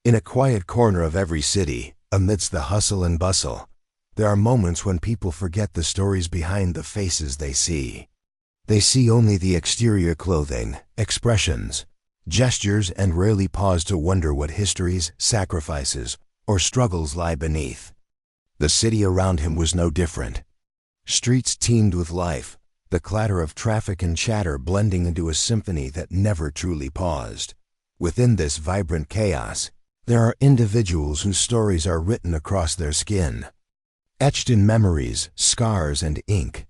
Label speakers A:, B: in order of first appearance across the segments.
A: In a quiet corner of every city, amidst the hustle and bustle, there are moments when people forget the stories behind the faces they see. They see only the exterior clothing, expressions, gestures, and rarely pause to wonder what histories, sacrifices, or struggles lie beneath. The city around him was no different. Streets teemed with life, the clatter of traffic and chatter blending into a symphony that never truly paused. Within this vibrant chaos, there are individuals whose stories are written across their skin, etched in memories, scars, and ink.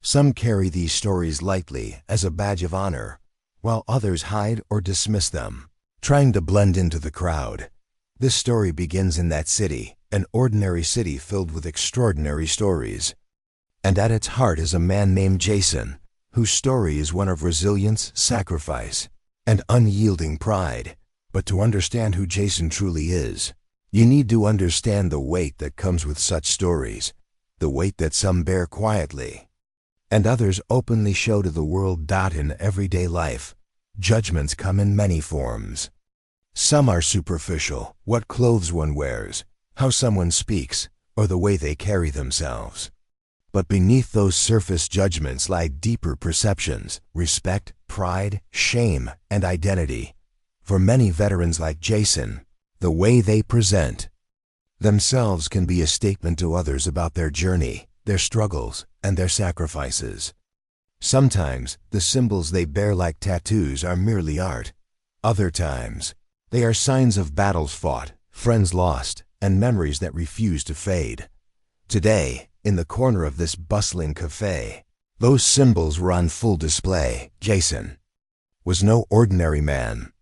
A: Some carry these stories lightly as a badge of honor, while others hide or dismiss them, trying to blend into the crowd. This story begins in that city, an ordinary city filled with extraordinary stories. And at its heart is a man named Jason, whose story is one of resilience, sacrifice, and unyielding pride. But to understand who Jason truly is, you need to understand the weight that comes with such stories, the weight that some bear quietly, and others openly show to the world. In everyday life, judgments come in many forms. Some are superficial, what clothes one wears, how someone speaks, or the way they carry themselves. But beneath those surface judgments lie deeper perceptions, respect, pride, shame, and identity. For many veterans like Jason, the way they present themselves can be a statement to others about their journey, their struggles, and their sacrifices. Sometimes, the symbols they bear like tattoos are merely art. Other times, they are signs of battles fought, friends lost, and memories that refuse to fade. Today, in the corner of this bustling cafe, those symbols were on full display. Jason was no ordinary man.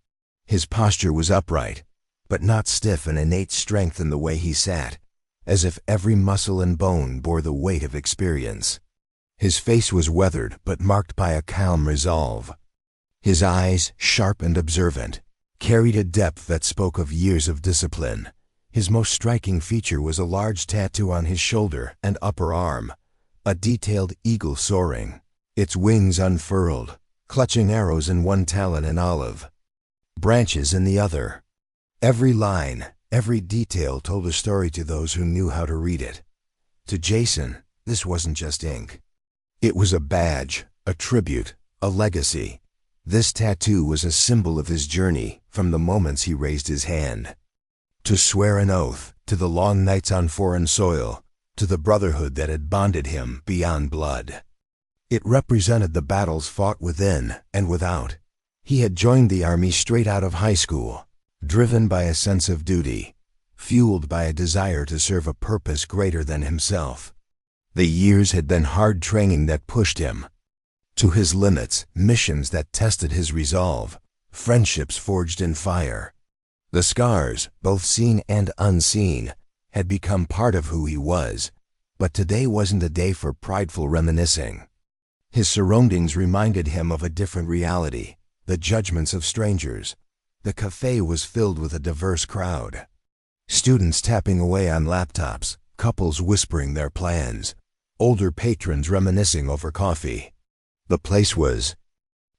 A: His posture was upright, but not stiff, an innate strength in the way he sat, as if every muscle and bone bore the weight of experience. His face was weathered but marked by a calm resolve. His eyes, sharp and observant, carried a depth that spoke of years of discipline. His most striking feature was a large tattoo on his shoulder and upper arm, a detailed eagle soaring, its wings unfurled, clutching arrows in one talon and olive branches in the other. Every line, every detail told a story to those who knew how to read it. To Jason, this wasn't just ink. It was a badge, a tribute, a legacy. This tattoo was a symbol of his journey, from the moments he raised his hand to swear an oath, to the long nights on foreign soil, to the brotherhood that had bonded him beyond blood. It represented the battles fought within and without. He had joined the army straight out of high school, driven by a sense of duty, fueled by a desire to serve a purpose greater than himself. The years had been hard training that pushed him to his limits, missions that tested his resolve, friendships forged in fire. The scars, both seen and unseen, had become part of who he was, but today wasn't a day for prideful reminiscing. His surroundings reminded him of a different reality, the judgments of strangers. The cafe was filled with a diverse crowd. Students tapping away on laptops, couples whispering their plans, older patrons reminiscing over coffee. The place was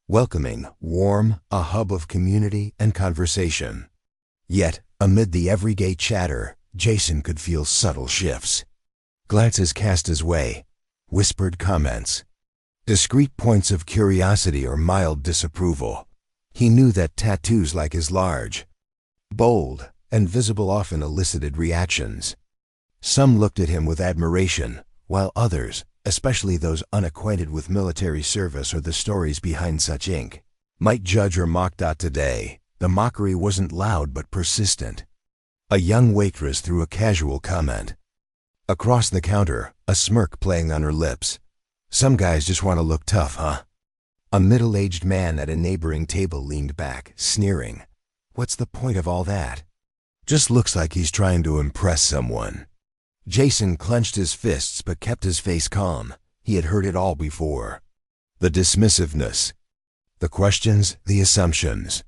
A: welcoming, warm, a hub of community and conversation. Yet, amid the everyday chatter, Jason could feel subtle shifts. Glances cast his way, whispered comments, discreet points of curiosity or mild disapproval. He knew that tattoos like his large, bold, and visible often elicited reactions. Some looked at him with admiration, while others, especially those unacquainted with military service or the stories behind such ink, might judge or mock. Today, the mockery wasn't loud but persistent. A young waitress threw a casual comment. Across the counter, a smirk playing on her lips. Some guys just want to look tough, huh? A middle-aged man at a neighboring table leaned back, sneering. What's the point of all that? Just looks like he's trying to impress someone. Jason clenched his fists but kept his face calm. He had heard it all before. The dismissiveness, the questions, the assumptions.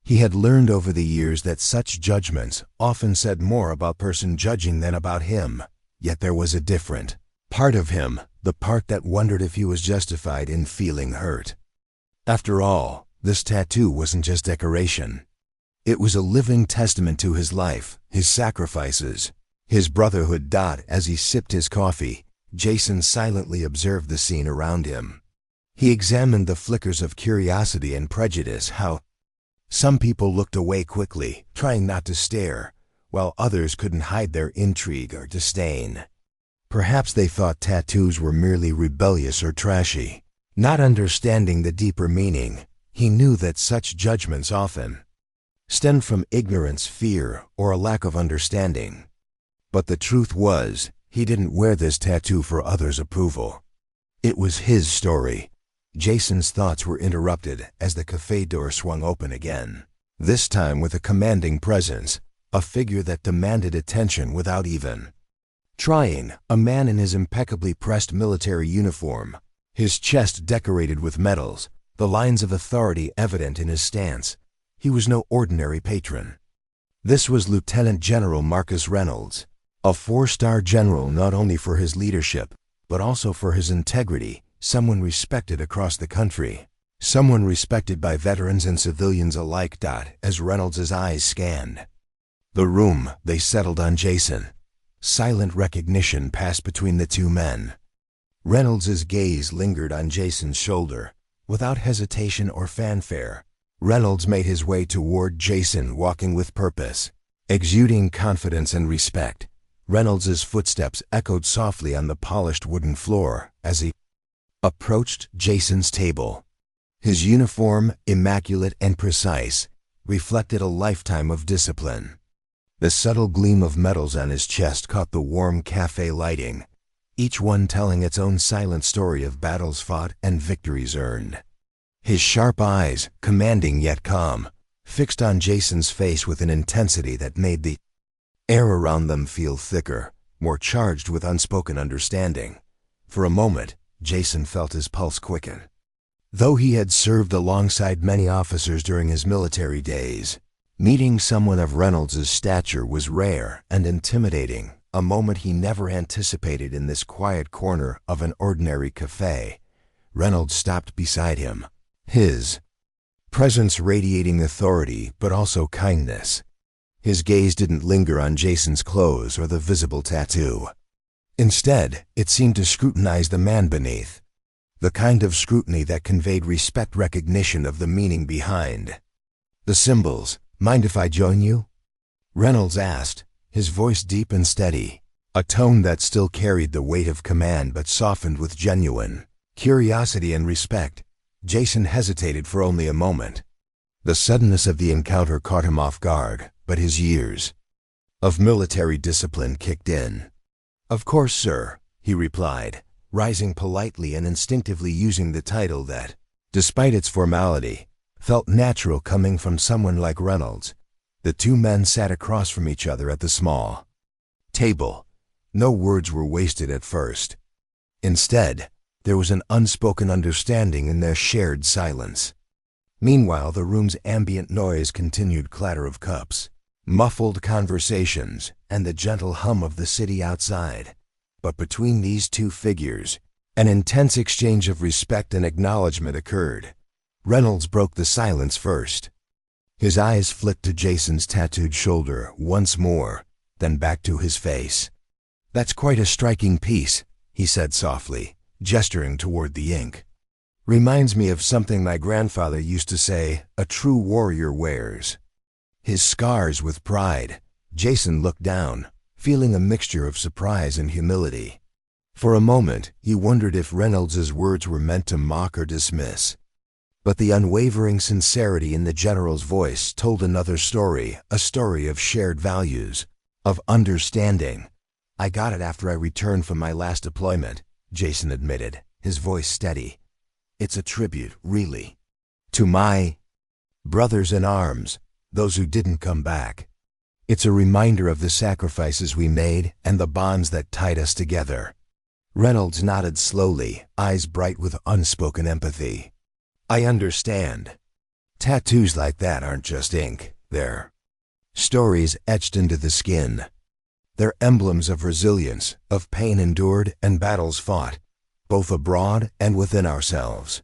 A: He had learned over the years that such judgments often said more about person judging than about him. Yet there was a different part of him, the part that wondered if he was justified in feeling hurt. After all, this tattoo wasn't just decoration. It was a living testament to his life, his sacrifices, his brotherhood. As he sipped his coffee, Jason silently observed the scene around him. He examined the flickers of curiosity and prejudice, how some people looked away quickly, trying not to stare, while others couldn't hide their intrigue or disdain. Perhaps they thought tattoos were merely rebellious or trashy. Not understanding the deeper meaning, he knew that such judgments often stemmed from ignorance, fear, or a lack of understanding. But the truth was, he didn't wear this tattoo for others' approval. It was his story. Jason's thoughts were interrupted as the cafe door swung open again, this time with a commanding presence, a figure that demanded attention without even trying. A man in his impeccably pressed military uniform, his chest decorated with medals, the lines of authority evident in his stance. He was no ordinary patron. This was Lieutenant General Marcus Reynolds, a 4-star general not only for his leadership, but also for his integrity, someone respected across the country, someone respected by veterans and civilians alike. As Reynolds' eyes scanned the room, they settled on Jason. Silent recognition passed between the two men. Reynolds' gaze lingered on Jason's shoulder. Without hesitation or fanfare, Reynolds made his way toward Jason, walking with purpose, exuding confidence and respect. Reynolds' footsteps echoed softly on the polished wooden floor as he approached Jason's table. His uniform, immaculate and precise, reflected a lifetime of discipline. The subtle gleam of medals on his chest caught the warm cafe lighting, each one telling its own silent story of battles fought and victories earned. His sharp eyes, commanding yet calm, fixed on Jason's face with an intensity that made the air around them feel thicker, more charged with unspoken understanding. For a moment, Jason felt his pulse quicken. Though he had served alongside many officers during his military days, meeting someone of Reynolds' stature was rare and intimidating, a moment he never anticipated in this quiet corner of an ordinary cafe. Reynolds stopped beside him, his presence radiating authority but also kindness. His gaze didn't linger on Jason's clothes or the visible tattoo. Instead, it seemed to scrutinize the man beneath, the kind of scrutiny that conveyed respect, recognition of the meaning behind the symbols. "Mind if I join you?" Reynolds asked, his voice deep and steady, a tone that still carried the weight of command but softened with genuine curiosity and respect. Jason hesitated for only a moment. The suddenness of the encounter caught him off guard, but his years of military discipline kicked in. "Of course, sir," he replied, rising politely and instinctively using the title that, despite its formality, felt natural coming from someone like Reynolds. The two men sat across from each other at the small table. No words were wasted at first. Instead, there was an unspoken understanding in their shared silence. Meanwhile, the room's ambient noise continued: clatter of cups, muffled conversations, and the gentle hum of the city outside. But between these two figures, an intense exchange of respect and acknowledgement occurred. Reynolds broke the silence first. His eyes flicked to Jason's tattooed shoulder once more, then back to his face. "That's quite a striking piece," he said softly, gesturing toward the ink. "Reminds me of something my grandfather used to say a true warrior wears his scars with pride." Jason looked down, feeling a mixture of surprise and humility. For a moment, he wondered if Reynolds' words were meant to mock or dismiss. But the unwavering sincerity in the general's voice told another story, a story of shared values, of understanding. "I got it after I returned from my last deployment," Jason admitted, his voice steady. "It's a tribute, really, to my brothers in arms, those who didn't come back. It's a reminder of the sacrifices we made and the bonds that tied us together." Reynolds nodded slowly, eyes bright with unspoken empathy. "I understand. Tattoos like that aren't just ink, they're stories etched into the skin. They're emblems of resilience, of pain endured and battles fought, both abroad and within ourselves."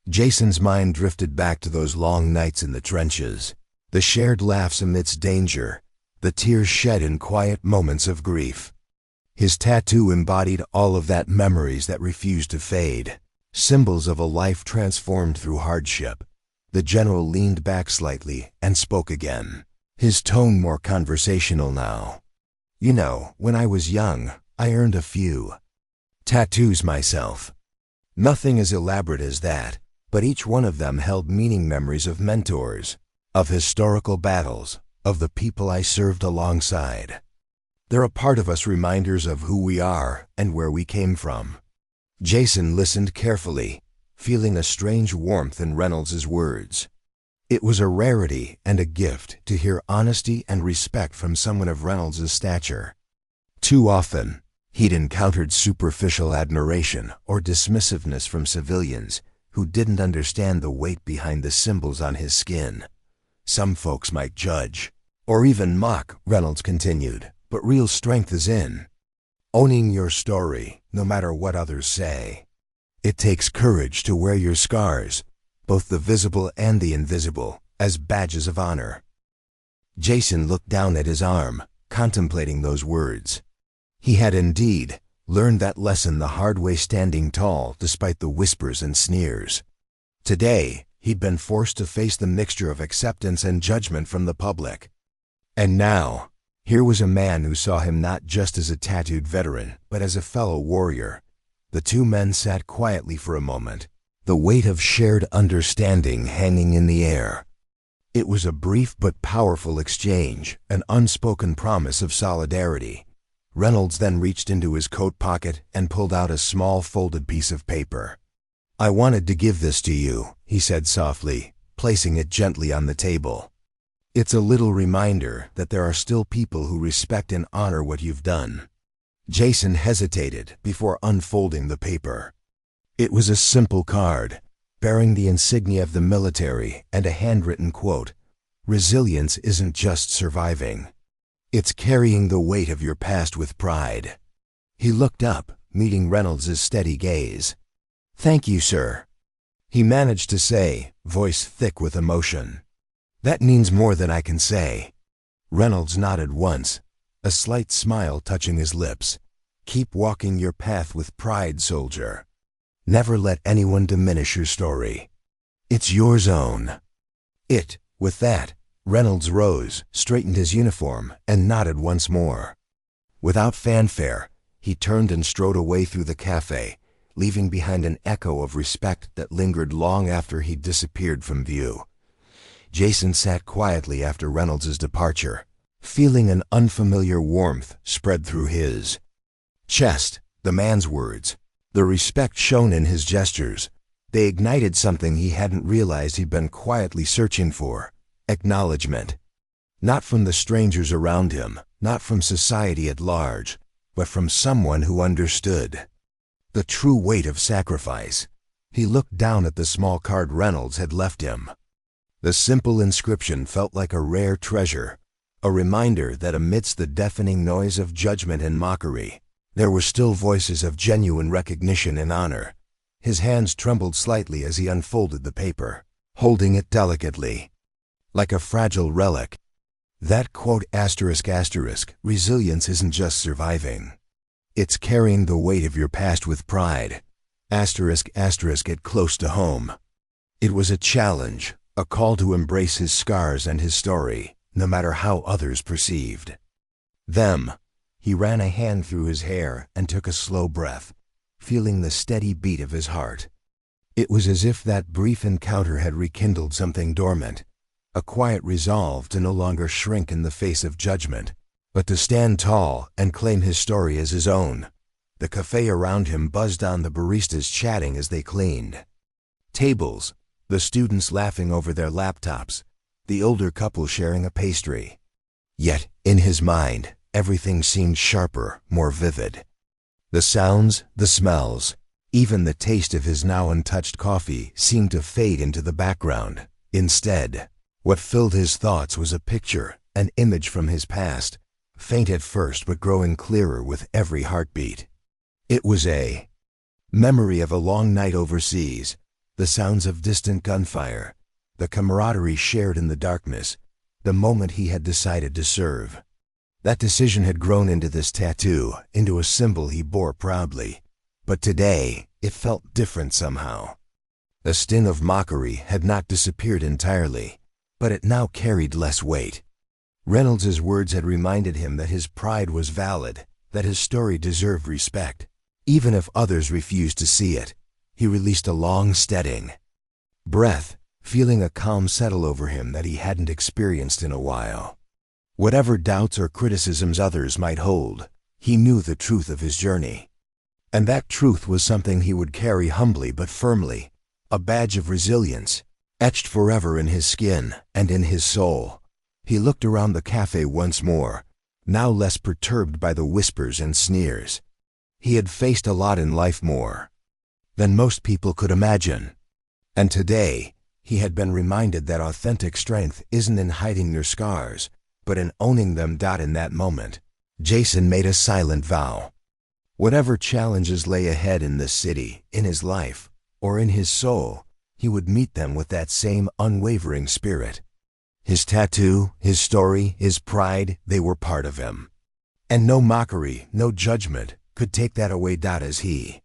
A: Jason's mind drifted back to those long nights in the trenches, The shared laughs amidst danger, the tears shed in quiet moments of grief. His tattoo embodied all of that, memories that refused to fade, symbols of a life transformed through hardship. The general leaned back slightly and spoke again, his tone more conversational now. "You know, when I was young, I earned a few tattoos myself. Nothing as elaborate as that, but each one of them held meaning, memories of mentors, of historical battles, of the people I served alongside. They're a part of us, reminders of who we are and where we came from." Jason listened carefully, feeling a strange warmth in Reynolds's words. It was a rarity and a gift to hear honesty and respect from someone of Reynolds's stature. Too often, he'd encountered superficial admiration or dismissiveness from civilians who didn't understand the weight behind the symbols on his skin. "Some folks might judge, or even mock," Reynolds continued, "but real strength is in owning your story, no matter what others say. It takes courage to wear your scars, both the visible and the invisible, as badges of honor." Jason looked down at his arm, contemplating those words. He had indeed learned that lesson the hard way, standing tall despite the whispers and sneers. Today, he'd been forced to face the mixture of acceptance and judgment from the public. And now, here was a man who saw him not just as a tattooed veteran, but as a fellow warrior. The two men sat quietly for a moment, the weight of shared understanding hanging in the air. It was a brief but powerful exchange, an unspoken promise of solidarity. Reynolds then reached into his coat pocket and pulled out a small folded piece of paper. "I wanted to give this to you," he said softly, placing it gently on the table. "It's a little reminder that there are still people who respect and honor what you've done." Jason hesitated before unfolding the paper. It was a simple card, bearing the insignia of the military and a handwritten quote, "Resilience isn't just surviving. It's carrying the weight of your past with pride." He looked up, meeting Reynolds' steady gaze. "Thank you, sir," he managed to say, voice thick with emotion. "That means more than I can say." Reynolds nodded once, a slight smile touching his lips. "Keep walking your path with pride, soldier. Never let anyone diminish your story. It's yours own." With that, Reynolds rose, straightened his uniform, and nodded once more. Without fanfare, he turned and strode away through the cafe, leaving behind an echo of respect that lingered long after he'd disappeared from view. Jason sat quietly after Reynolds' departure, feeling an unfamiliar warmth spread through his chest. The man's words, the respect shown in his gestures, they ignited something he hadn't realized he'd been quietly searching for: acknowledgement. Not from the strangers around him, not from society at large, but from someone who understood the true weight of sacrifice. He looked down at the small card Reynolds had left him. The simple inscription felt like a rare treasure, a reminder that amidst the deafening noise of judgment and mockery, there were still voices of genuine recognition and honor. His hands trembled slightly as he unfolded the paper, holding it delicately, like a fragile relic. That quote, ***, resilience isn't just surviving. It's carrying the weight of your past with pride. ***, it close to home. It was a challenge, a call to embrace his scars and his story, no matter how others perceived them. He ran a hand through his hair and took a slow breath, feeling the steady beat of his heart. It was as if that brief encounter had rekindled something dormant, a quiet resolve to no longer shrink in the face of judgment, but to stand tall and claim his story as his own. The cafe around him buzzed on, the baristas chatting as they cleaned tables, the students laughing over their laptops, the older couple sharing a pastry. Yet, in his mind, everything seemed sharper, more vivid. The sounds, the smells, even the taste of his now untouched coffee seemed to fade into the background. Instead, what filled his thoughts was a picture, an image from his past, faint at first but growing clearer with every heartbeat. It was a memory of a long night overseas, the sounds of distant gunfire, the camaraderie shared in the darkness, the moment he had decided to serve. That decision had grown into this tattoo, into a symbol he bore proudly. But today, it felt different somehow. The sting of mockery had not disappeared entirely, but it now carried less weight. Reynolds's words had reminded him that his pride was valid, that his story deserved respect. Even if others refused to see it, he released a long, steadying breath, feeling a calm settle over him that he hadn't experienced in a while. Whatever doubts or criticisms others might hold, he knew the truth of his journey. And that truth was something he would carry humbly but firmly, a badge of resilience, etched forever in his skin and in his soul. He looked around the cafe once more, now less perturbed by the whispers and sneers. He had faced a lot in life, more than most people could imagine. And today, he had been reminded that authentic strength isn't in hiding your scars, but in owning them. In that moment, Jason made a silent vow. Whatever challenges lay ahead in this city, in his life, or in his soul, he would meet them with that same unwavering spirit. His tattoo, his story, his pride, they were part of him. And no mockery, no judgment could take that away. As he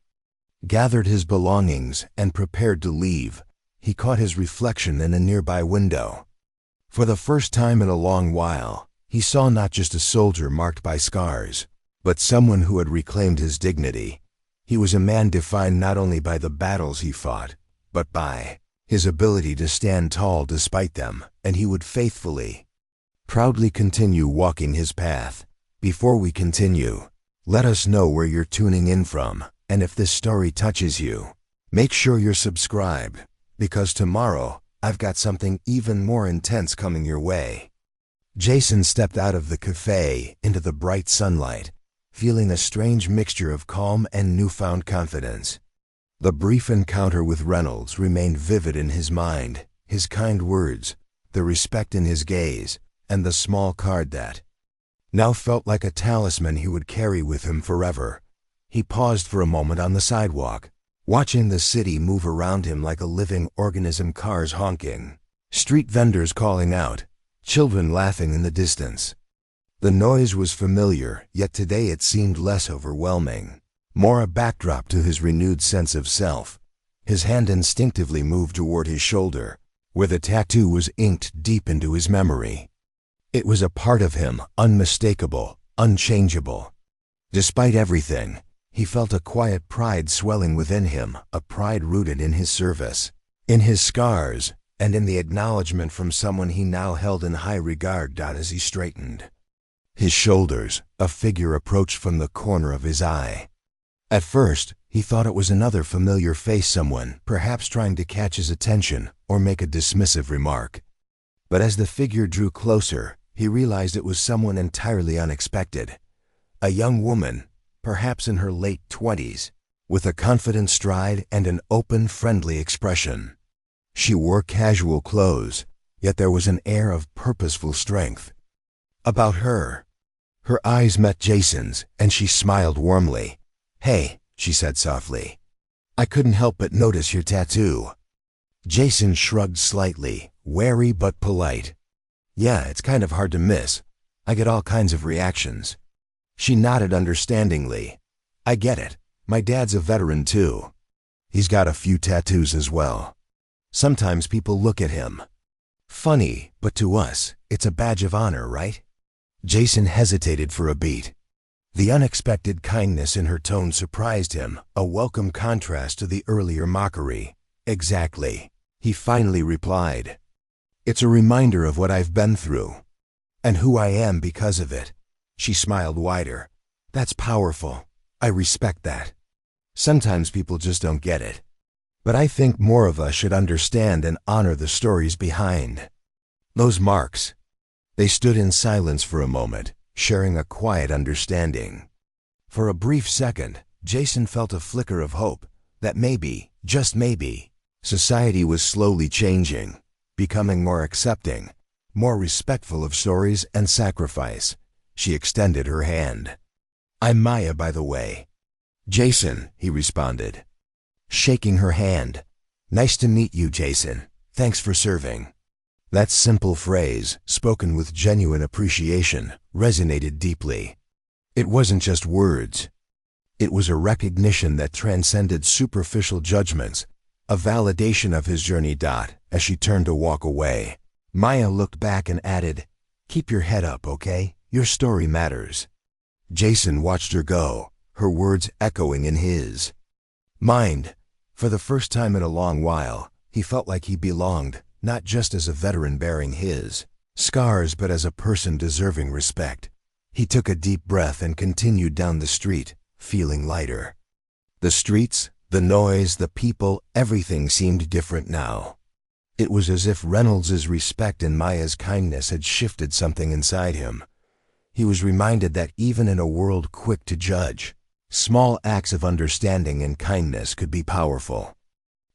A: gathered his belongings and prepared to leave, he caught his reflection in a nearby window. For the first time in a long while, he saw not just a soldier marked by scars, but someone who had reclaimed his dignity. He was a man defined not only by the battles he fought, but by his ability to stand tall despite them, and he would faithfully, proudly continue walking his path. Before we continue, let us know where you're tuning in from, and if this story touches you, make sure you're subscribed, because tomorrow, I've got something even more intense coming your way. Jason stepped out of the cafe into the bright sunlight, feeling a strange mixture of calm and newfound confidence. The brief encounter with Reynolds remained vivid in his mind, his kind words, the respect in his gaze, and the small card that now felt like a talisman he would carry with him forever. He paused for a moment on the sidewalk, watching the city move around him like a living organism, cars honking, street vendors calling out, children laughing in the distance. The noise was familiar, yet today it seemed less overwhelming, more a backdrop to his renewed sense of self. His hand instinctively moved toward his shoulder, where the tattoo was inked deep into his memory. It was a part of him, unmistakable, unchangeable. Despite everything, he felt a quiet pride swelling within him, a pride rooted in his service, in his scars, and in the acknowledgement from someone he now held in high regard. As he straightened his shoulders, a figure approached from the corner of his eye. At first, he thought it was another familiar face, someone perhaps trying to catch his attention or make a dismissive remark. But as the figure drew closer, he realized it was someone entirely unexpected. A young woman, perhaps in her late 20s, with a confident stride and an open, friendly expression. She wore casual clothes, yet there was an air of purposeful strength about her. Her eyes met Jason's, and she smiled warmly. "Hey," she said softly. "I couldn't help but notice your tattoo." Jason shrugged slightly, wary but polite. "Yeah, it's kind of hard to miss. I get all kinds of reactions." She nodded understandingly. "I get it. My dad's a veteran too. He's got a few tattoos as well. Sometimes people look at him funny, but to us, it's a badge of honor, right?" Jason hesitated for a beat. The unexpected kindness in her tone surprised him, a welcome contrast to the earlier mockery. "Exactly," he finally replied. "It's a reminder of what I've been through, and who I am because of it." She smiled wider. "That's powerful. I respect that. Sometimes people just don't get it. But I think more of us should understand and honor the stories behind those marks." They stood in silence for a moment, sharing a quiet understanding. For a brief second, Jason felt a flicker of hope that maybe, just maybe, society was slowly changing, becoming more accepting, more respectful of stories and sacrifice. She extended her hand. "I'm Maya, by the way." "Jason," he responded, shaking her hand. "Nice to meet you, Jason. Thanks for serving." That simple phrase, spoken with genuine appreciation, resonated deeply. It wasn't just words. It was a recognition that transcended superficial judgments, a validation of his journey. As she turned to walk away, Maya looked back and added, "Keep your head up, okay? Your story matters." Jason watched her go, her words echoing in his mind. For the first time in a long while, he felt like he belonged, not just as a veteran bearing his scars but as a person deserving respect. He took a deep breath and continued down the street, feeling lighter. The streets, the noise, the people, everything seemed different now. It was as if Reynolds's respect and Maya's kindness had shifted something inside him. He was reminded that even in a world quick to judge, small acts of understanding and kindness could be powerful.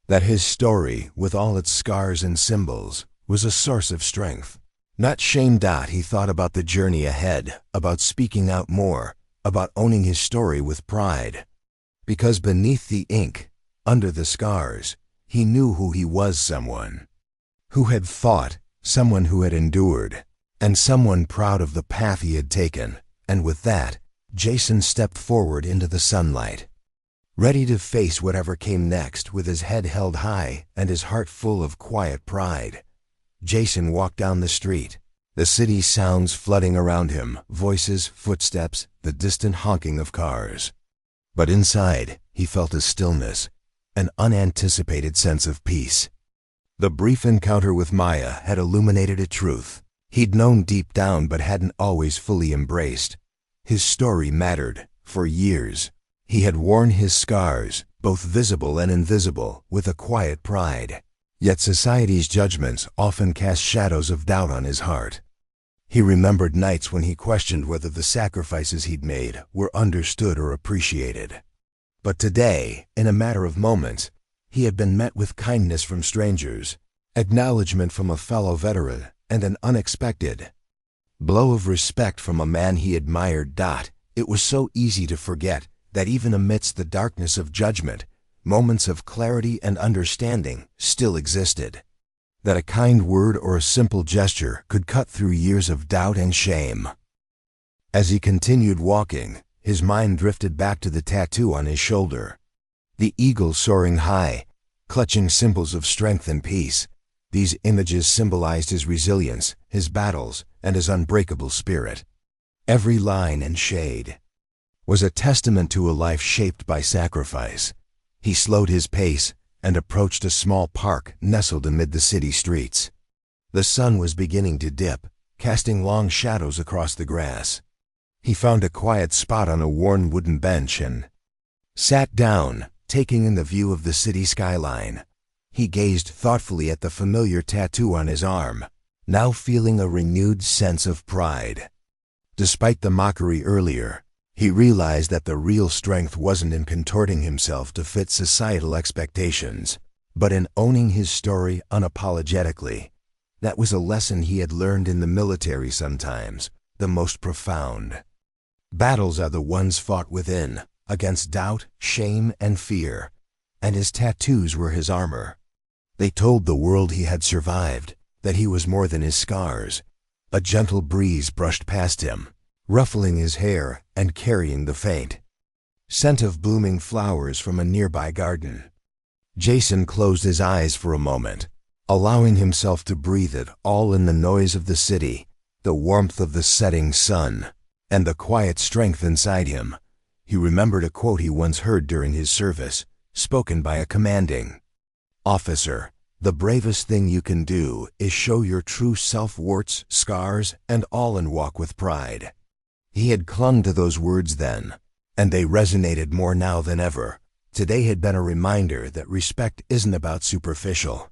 A: That his story, with all its scars and symbols, was a source of strength, not shame. He thought about the journey ahead, about speaking out more, about owning his story with pride. Because beneath the ink, under the scars, he knew who he was, someone who had fought, someone who had endured, and someone proud of the path he had taken. And with that, Jason stepped forward into the sunlight, ready to face whatever came next, with his head held high and his heart full of quiet pride. Jason walked down the street, the city sounds flooding around him, voices, footsteps, the distant honking of cars. But inside, he felt a stillness, an unanticipated sense of peace. The brief encounter with Maya had illuminated a truth he'd known deep down but hadn't always fully embraced. His story mattered. For years, he had worn his scars, both visible and invisible, with a quiet pride. Yet society's judgments often cast shadows of doubt on his heart. He remembered nights when he questioned whether the sacrifices he'd made were understood or appreciated. But today, in a matter of moments, he had been met with kindness from strangers, acknowledgement from a fellow veteran, and an unexpected blow of respect from a man he admired. It was so easy to forget that even amidst the darkness of judgment, moments of clarity and understanding still existed. That a kind word or a simple gesture could cut through years of doubt and shame. As he continued walking, his mind drifted back to the tattoo on his shoulder. The eagle soaring high, clutching symbols of strength and peace. These images symbolized his resilience, his battles, and his unbreakable spirit. Every line and shade was a testament to a life shaped by sacrifice. He slowed his pace and approached a small park nestled amid the city streets. The sun was beginning to dip, casting long shadows across the grass. He found a quiet spot on a worn wooden bench and sat down, taking in the view of the city skyline. He gazed thoughtfully at the familiar tattoo on his arm, now feeling a renewed sense of pride. Despite the mockery earlier, he realized that the real strength wasn't in contorting himself to fit societal expectations, but in owning his story unapologetically. That was a lesson he had learned in the military sometimes, the most profound. Battles are the ones fought within, against doubt, shame, and fear, and his tattoos were his armor. They told the world he had survived, that he was more than his scars. A gentle breeze brushed past him, ruffling his hair and carrying the faint scent of blooming flowers from a nearby garden. Jason closed his eyes for a moment, allowing himself to breathe it all in, the noise of the city, the warmth of the setting sun, and the quiet strength inside him. He remembered a quote he once heard during his service, spoken by a commanding officer. "The bravest thing you can do is show your true self, warts, scars, and all, and walk with pride." He had clung to those words then, and they resonated more now than ever. Today had been a reminder that respect isn't about superficial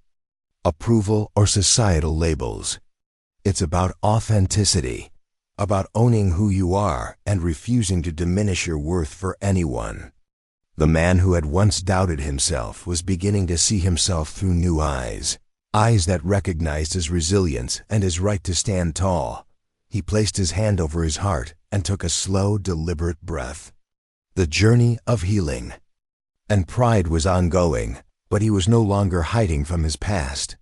A: approval or societal labels. It's about authenticity, about owning who you are and refusing to diminish your worth for anyone. The man who had once doubted himself was beginning to see himself through new eyes, eyes that recognized his resilience and his right to stand tall. He placed his hand over his heart and took a slow, deliberate breath. The journey of healing and pride was ongoing, but he was no longer hiding from his past.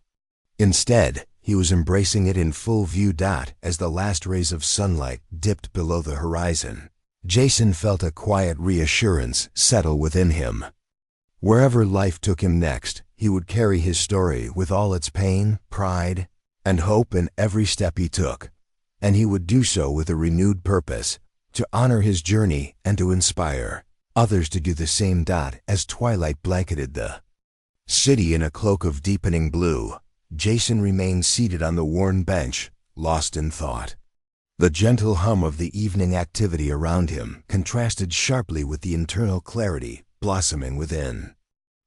A: Instead, He was embracing it in full view. As the last rays of sunlight dipped below the horizon, Jason felt a quiet reassurance settle within him. Wherever life took him next, he would carry his story with all its pain, pride, and hope in every step he took. And he would do so with a renewed purpose, to honor his journey and to inspire others to do the same. As twilight blanketed the city in a cloak of deepening blue, Jason remained seated on the worn bench, lost in thought. The gentle hum of the evening activity around him contrasted sharply with the internal clarity blossoming within.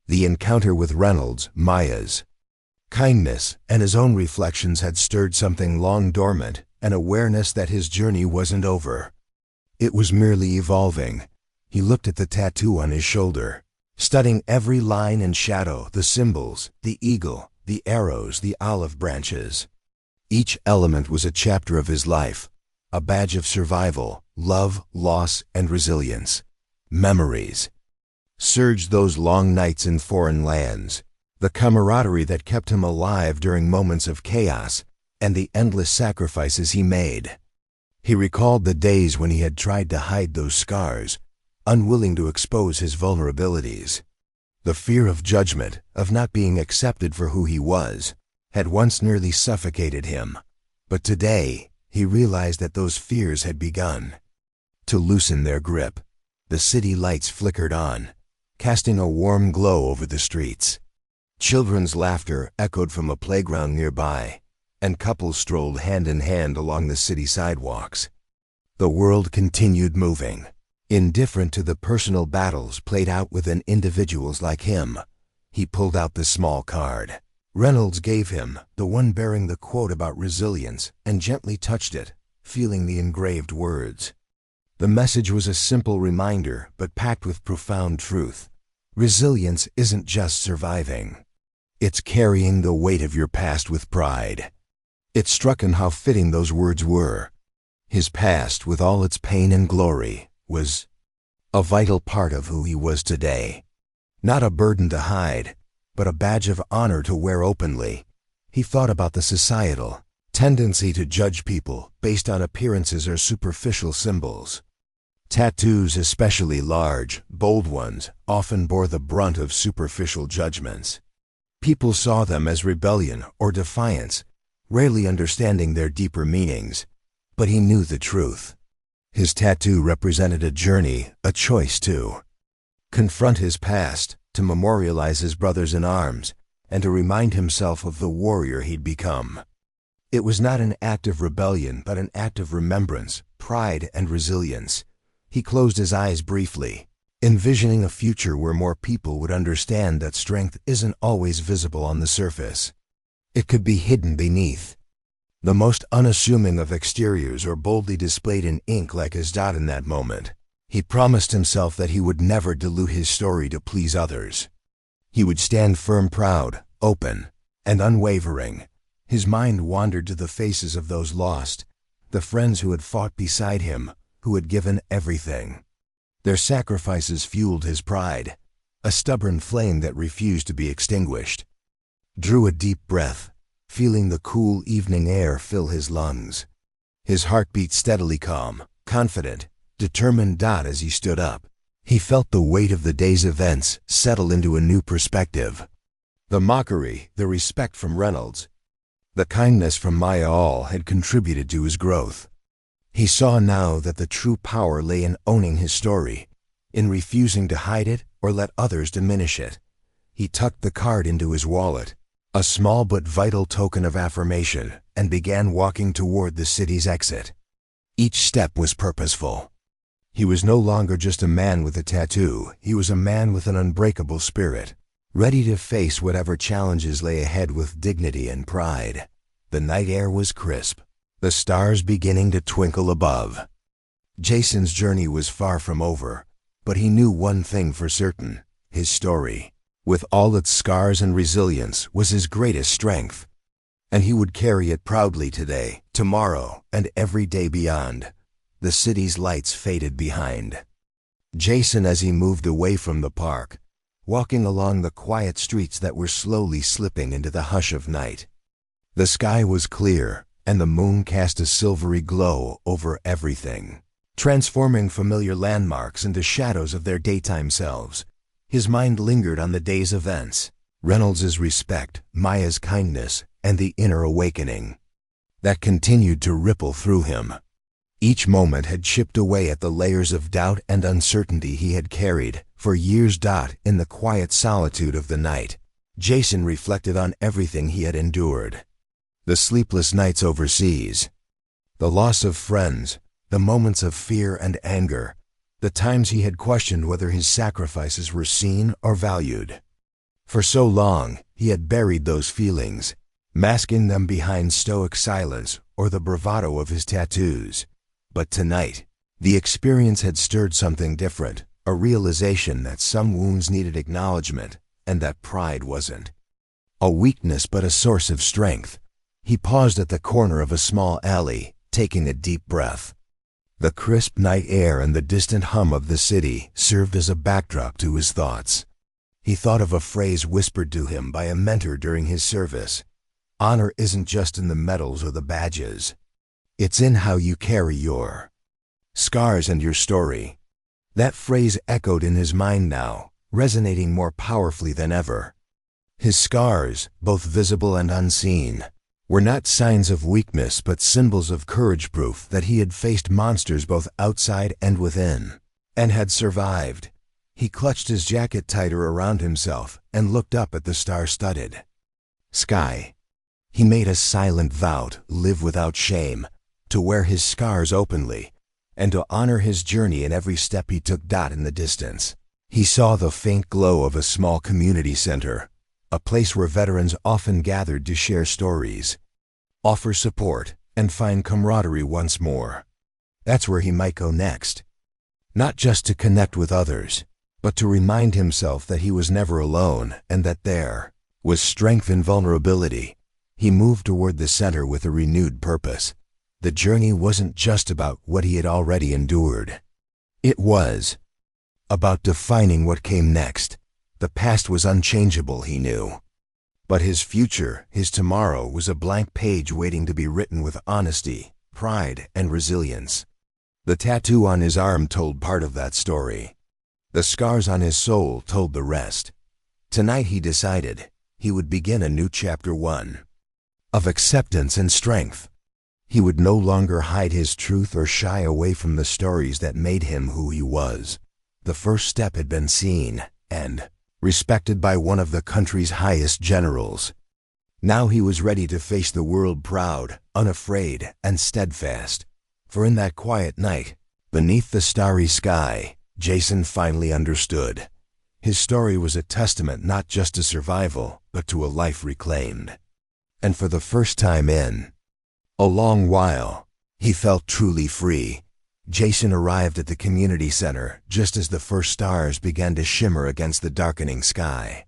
A: The encounter with Reynolds, Maya's kindness, and his own reflections had stirred something long dormant, an awareness that his journey wasn't over. It was merely evolving. He looked at the tattoo on his shoulder, studying every line and shadow, the symbols, the eagle, the arrows, the olive branches. Each element was a chapter of his life, a badge of survival, love, loss, and resilience. Memories surged those long nights in foreign lands, the camaraderie that kept him alive during moments of chaos, and the endless sacrifices he made. He recalled the days when he had tried to hide those scars, unwilling to expose his vulnerabilities. The fear of judgment, of not being accepted for who he was, had once nearly suffocated him. But today, he realized that those fears had begun to loosen their grip. The city lights flickered on, casting a warm glow over the streets. Children's laughter echoed from a playground nearby, and couples strolled hand in hand along the city sidewalks. The world continued moving, indifferent to the personal battles played out within individuals like him. He pulled out the small card Reynolds gave him, the one bearing the quote about resilience, and gently touched it, feeling the engraved words. The message was a simple reminder, but packed with profound truth. Resilience isn't just surviving. It's carrying the weight of your past with pride. It struck him how fitting those words were. His past, with all its pain and glory, was a vital part of who he was today. Not a burden to hide, but a badge of honor to wear openly. He thought about the societal tendency to judge people based on appearances or superficial symbols. Tattoos, especially large, bold ones, often bore the brunt of superficial judgments. People saw them as rebellion or defiance, rarely understanding their deeper meanings. But he knew the truth. His tattoo represented a journey, a choice to confront his past, to memorialize his brothers in arms, and to remind himself of the warrior he'd become. It was not an act of rebellion, but an act of remembrance, pride, and resilience. He closed his eyes briefly, envisioning a future where more people would understand that strength isn't always visible on the surface. It could be hidden beneath the most unassuming of exteriors, or boldly displayed in ink like his dot in that moment. He promised himself that he would never dilute his story to please others. He would stand firm, proud, open, and unwavering. His mind wandered to the faces of those lost, the friends who had fought beside him, who had given everything. Their sacrifices fueled his pride, a stubborn flame that refused to be extinguished. Drew a deep breath, feeling the cool evening air fill his lungs. His heart beat steadily, calm, confident, determined. As he stood up, he felt the weight of the day's events settle into a new perspective. The mockery, the respect from Reynolds, the kindness from Maya, all had contributed to his growth. He saw now that the true power lay in owning his story, in refusing to hide it or let others diminish it. He tucked the card into his wallet, a small but vital token of affirmation, and began walking toward the city's exit. Each step was purposeful. He was no longer just a man with a tattoo. He was a man with an unbreakable spirit, ready to face whatever challenges lay ahead with dignity and pride. The night air was crisp, the stars beginning to twinkle above. Jason's journey was far from over, but he knew one thing for certain: his story, with all its scars and resilience, was his greatest strength. And he would carry it proudly today, tomorrow, and every day beyond. The city's lights faded behind Jason as he moved away from the park, walking along the quiet streets that were slowly slipping into the hush of night. The sky was clear, and the moon cast a silvery glow over everything, transforming familiar landmarks into shadows of their daytime selves. His mind lingered on the day's events, Reynolds's respect, Maya's kindness, and the inner awakening that continued to ripple through him. Each moment had chipped away at the layers of doubt and uncertainty he had carried for years. In the quiet solitude of the night, Jason reflected on everything he had endured. The sleepless nights overseas, the loss of friends, the moments of fear and anger, the times he had questioned whether his sacrifices were seen or valued. For so long, he had buried those feelings, masking them behind stoic silence or the bravado of his tattoos. But tonight, the experience had stirred something different, a realization that some wounds needed acknowledgement and that pride wasn't a weakness but a source of strength. He paused at the corner of a small alley, taking a deep breath. The crisp night air and the distant hum of the city served as a backdrop to his thoughts. He thought of a phrase whispered to him by a mentor during his service. Honor isn't just in the medals or the badges. It's in how you carry your scars and your story. That phrase echoed in his mind now, resonating more powerfully than ever. His scars, both visible and unseen, were not signs of weakness but symbols of courage, proof that he had faced monsters both outside and within, and had survived. He clutched his jacket tighter around himself and looked up at the star-studded sky. He made a silent vow to live without shame, to wear his scars openly, and to honor his journey in every step he took. In the distance, he saw the faint glow of a small community center, a place where veterans often gathered to share stories, offer support, and find camaraderie once more. That's where he might go next. Not just to connect with others, but to remind himself that he was never alone and that there was strength in vulnerability. He moved toward the center with a renewed purpose. The journey wasn't just about what he had already endured. It was about defining what came next. The past was unchangeable, he knew. But his future, his tomorrow, was a blank page waiting to be written with honesty, pride, and resilience. The tattoo on his arm told part of that story. The scars on his soul told the rest. Tonight he decided he would begin a new chapter, one of acceptance and strength. He would no longer hide his truth or shy away from the stories that made him who he was. The first step had been seen and respected by one of the country's highest generals. Now he was ready to face the world proud, unafraid, and steadfast. For in that quiet night, beneath the starry sky, Jason finally understood. His story was a testament not just to survival, but to a life reclaimed. And for the first time in a long while, he felt truly free. Jason arrived at the community center just as the first stars began to shimmer against the darkening sky.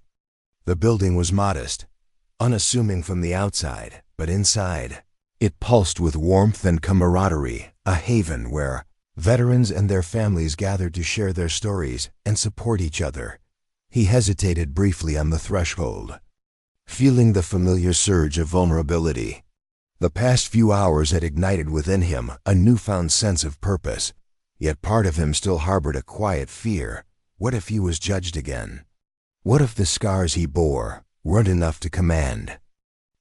A: The building was modest, unassuming from the outside, but inside, it pulsed with warmth and camaraderie, a haven where veterans and their families gathered to share their stories and support each other. He hesitated briefly on the threshold, feeling the familiar surge of vulnerability. The past few hours had ignited within him a newfound sense of purpose, yet part of him still harbored a quiet fear. What if he was judged again? What if the scars he bore weren't enough to command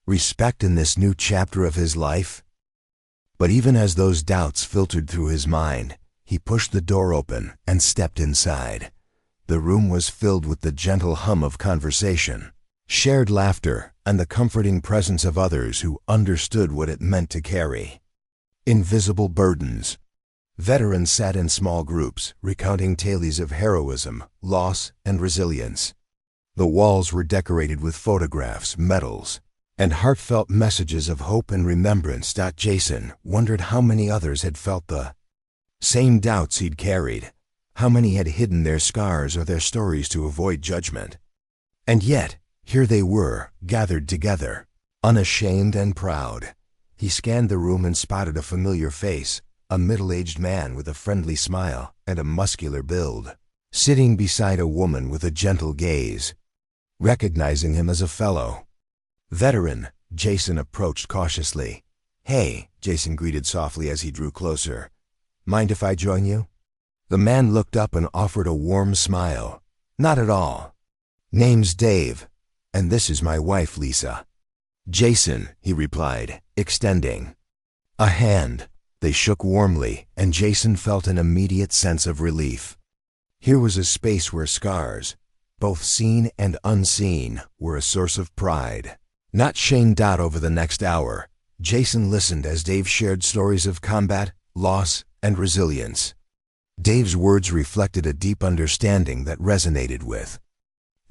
A: respect in this new chapter of his life? But even as those doubts filtered through his mind, he pushed the door open and stepped inside. The room was filled with the gentle hum of conversation, shared laughter, and the comforting presence of others who understood what it meant to carry invisible burdens. Veterans sat in small groups, recounting tales of heroism, loss, and resilience. The walls were decorated with photographs, medals, and heartfelt messages of hope and remembrance. Jason wondered how many others had felt the same doubts he'd carried, how many had hidden their scars or their stories to avoid judgment. And yet, here they were, gathered together, unashamed and proud. He scanned the room and spotted a familiar face, a middle-aged man with a friendly smile and a muscular build, sitting beside a woman with a gentle gaze. Recognizing him as a fellow veteran, Jason approached cautiously. "Hey," Jason greeted softly as he drew closer. "Mind if I join you?" The man looked up and offered a warm smile. "Not at all. Name's Dave, and this is my wife, Lisa." "Jason," he replied, extending a hand. They shook warmly, and Jason felt an immediate sense of relief. Here was a space where scars, both seen and unseen, were a source of pride. Not shame. Over the next hour, Jason listened as Dave shared stories of combat, loss, and resilience. Dave's words reflected a deep understanding that resonated with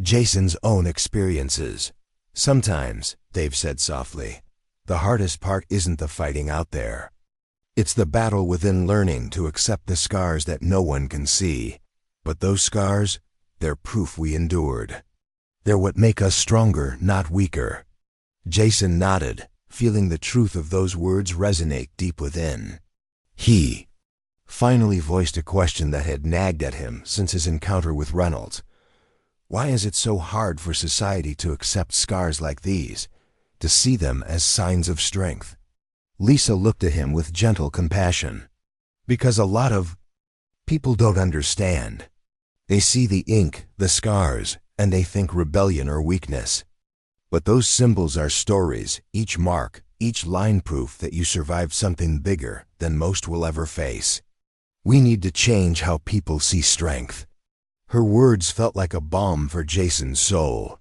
A: Jason's own experiences. "Sometimes," Dave said softly, "the hardest part isn't the fighting out there. It's the battle within, learning to accept the scars that no one can see. But those scars, they're proof we endured. They're what make us stronger, not weaker." Jason nodded, feeling the truth of those words resonate deep within. He finally voiced a question that had nagged at him since his encounter with Reynolds. Why is it so hard for society to accept scars like these, to see them as signs of strength? Lisa looked at him with gentle compassion. "Because a lot of people don't understand. They see the ink, the scars, and they think rebellion or weakness. But those symbols are stories, each mark, each line proof that you survived something bigger than most will ever face. We need to change how people see strength." Her words felt like a balm for Jason's soul.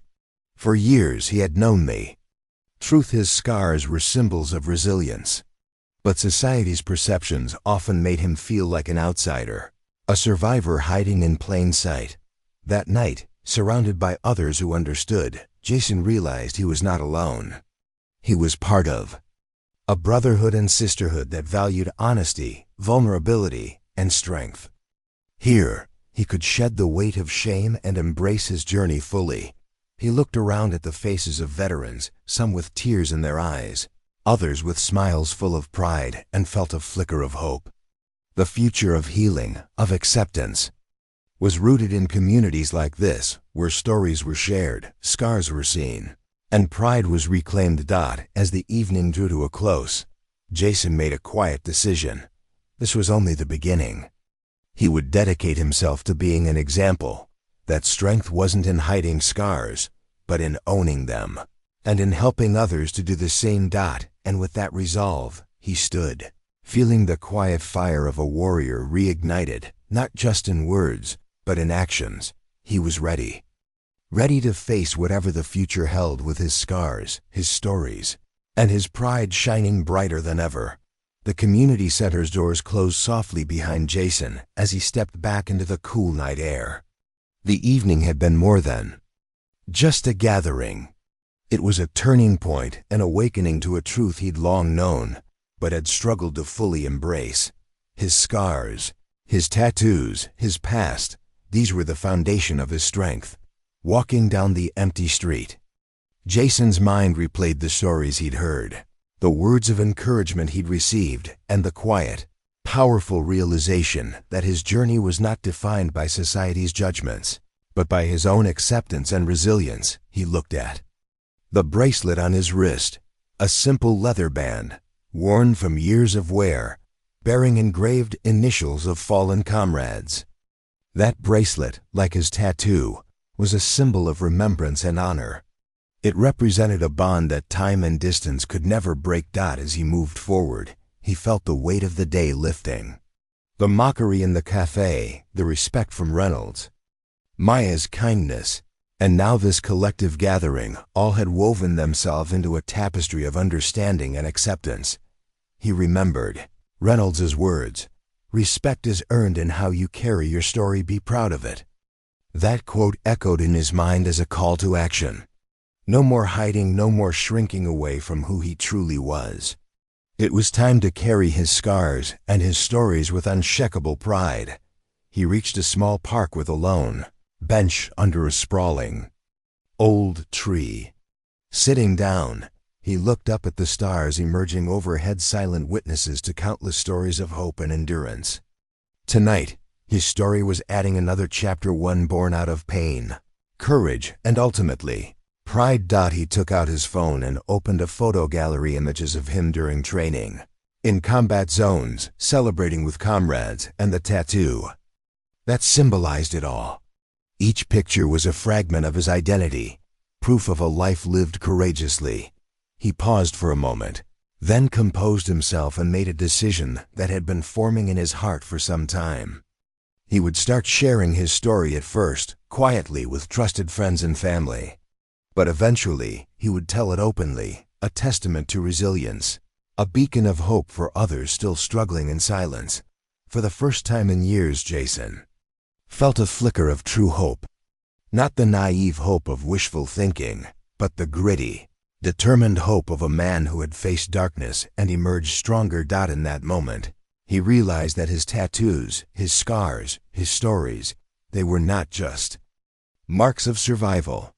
A: For years he had known the truth. His scars were symbols of resilience. But society's perceptions often made him feel like an outsider, a survivor hiding in plain sight. That night, surrounded by others who understood, Jason realized he was not alone. He was part of a brotherhood and sisterhood that valued honesty, vulnerability, and strength. Here, he could shed the weight of shame and embrace his journey fully. He looked around at the faces of veterans, some with tears in their eyes, others with smiles full of pride, and felt a flicker of hope. The future of healing, of acceptance, was rooted in communities like this, where stories were shared, scars were seen, and pride was reclaimed. As the evening drew to a close, Jason made a quiet decision. This was only the beginning. He would dedicate himself to being an example that strength wasn't in hiding scars, but in owning them, and in helping others to do the same. And with that resolve, he stood, feeling the quiet fire of a warrior reignited, not just in words, but in actions. He was ready to face whatever the future held, with his scars, his stories, and his pride shining brighter than ever. The community center's doors closed softly behind Jason as he stepped back into the cool night air. The evening had been more than just a gathering. It was a turning point, an awakening to a truth he'd long known, but had struggled to fully embrace. His scars, his tattoos, his past, these were the foundation of his strength. Walking down the empty street, Jason's mind replayed the stories he'd heard, the words of encouragement he'd received, and the quiet, powerful realization that his journey was not defined by society's judgments, but by his own acceptance and resilience. He looked at the bracelet on his wrist, a simple leather band, worn from years of wear, bearing engraved initials of fallen comrades. That bracelet, like his tattoo, was a symbol of remembrance and honor. It represented a bond that time and distance could never break. As he moved forward, he felt the weight of the day lifting. The mockery in the cafe, the respect from Reynolds, Maya's kindness, and now this collective gathering, all had woven themselves into a tapestry of understanding and acceptance. He remembered Reynolds's words, "Respect is earned in how you carry your story, be proud of it." That quote echoed in his mind as a call to action. No more hiding, no more shrinking away from who he truly was. It was time to carry his scars and his stories with unshakable pride. He reached a small park with a lone bench under a sprawling old tree. Sitting down, he looked up at the stars emerging overhead, silent witnesses to countless stories of hope and endurance. Tonight, his story was adding another chapter, one born out of pain, courage, and ultimately, Pride. He took out his phone and opened a photo gallery, images of him during training, in combat zones, celebrating with comrades, and the tattoo that symbolized it all. Each picture was a fragment of his identity, proof of a life lived courageously. He paused for a moment, then composed himself and made a decision that had been forming in his heart for some time. He would start sharing his story at first, quietly with trusted friends and family. But eventually, he would tell it openly, a testament to resilience, a beacon of hope for others still struggling in silence. For the first time in years, Jason felt a flicker of true hope. Not the naive hope of wishful thinking, but the gritty, determined hope of a man who had faced darkness and emerged stronger. In that moment, he realized that his tattoos, his scars, his stories, they were not just marks of survival.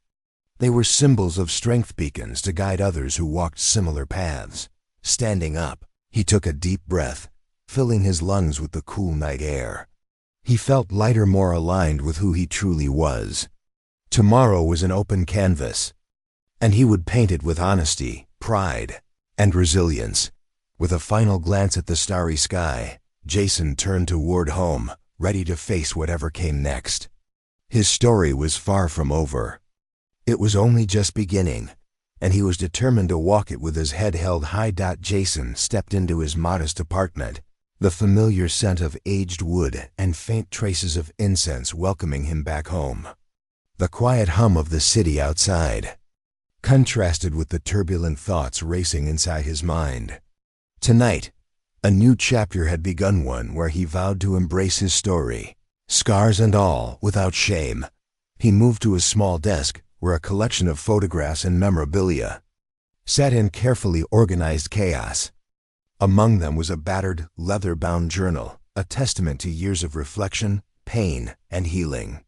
A: They were symbols of strength, beacons to guide others who walked similar paths. Standing up, he took a deep breath, filling his lungs with the cool night air. He felt lighter, more aligned with who he truly was. Tomorrow was an open canvas, and he would paint it with honesty, pride, and resilience. With a final glance at the starry sky, Jason turned toward home, ready to face whatever came next. His story was far from over. It was only just beginning, and he was determined to walk it with his head held high. Jason stepped into his modest apartment, the familiar scent of aged wood and faint traces of incense welcoming him back home. The quiet hum of the city outside contrasted with the turbulent thoughts racing inside his mind. Tonight, a new chapter had begun, one where he vowed to embrace his story, scars and all, without shame. He moved to his small desk, where a collection of photographs and memorabilia sat in carefully organized chaos. Among them was a battered, leather-bound journal, a testament to years of reflection, pain, and healing.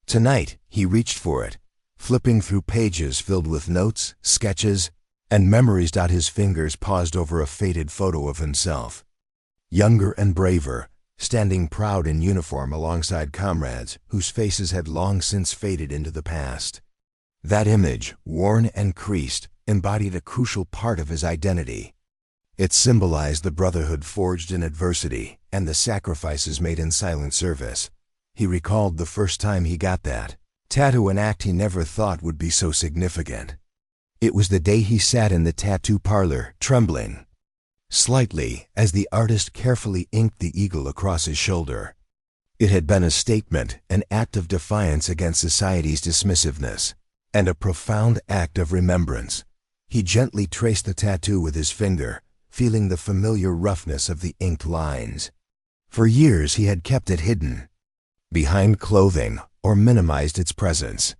A: Tonight, he reached for it, flipping through pages filled with notes, sketches, and memories. His fingers paused over a faded photo of himself, younger and braver, standing proud in uniform alongside comrades whose faces had long since faded into the past. That image, worn and creased, embodied a crucial part of his identity. It symbolized the brotherhood forged in adversity and the sacrifices made in silent service. He recalled the first time he got that tattoo, an act he never thought would be so significant. It was the day he sat in the tattoo parlor, trembling slightly as the artist carefully inked the eagle across his shoulder. It had been a statement, an act of defiance against society's dismissiveness, and a profound act of remembrance. He gently traced the tattoo with his finger, feeling the familiar roughness of the inked lines. For years he had kept it hidden behind clothing or minimized its presence.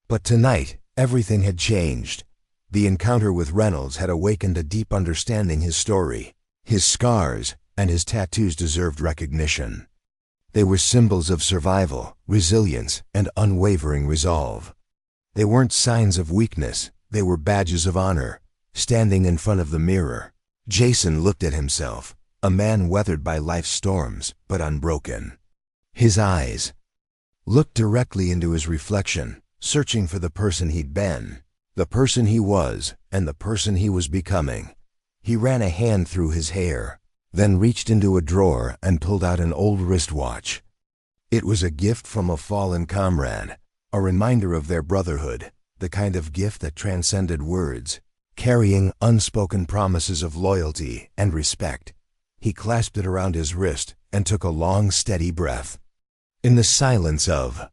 A: But tonight, everything had changed. The encounter with Reynolds had awakened a deep understanding. His story, his scars, and his tattoos deserved recognition. They were symbols of survival, resilience, and unwavering resolve. They weren't signs of weakness, they were badges of honor. Standing in front of the mirror, Jason looked at himself, a man weathered by life's storms, but unbroken. His eyes looked directly into his reflection, searching for the person he'd been, the person he was, and the person he was becoming. He ran a hand through his hair, then reached into a drawer and pulled out an old wristwatch. It was a gift from a fallen comrade, a reminder of their brotherhood, the kind of gift that transcended words, carrying unspoken promises of loyalty and respect. He clasped it around his wrist and took a long, steady breath. In the silence of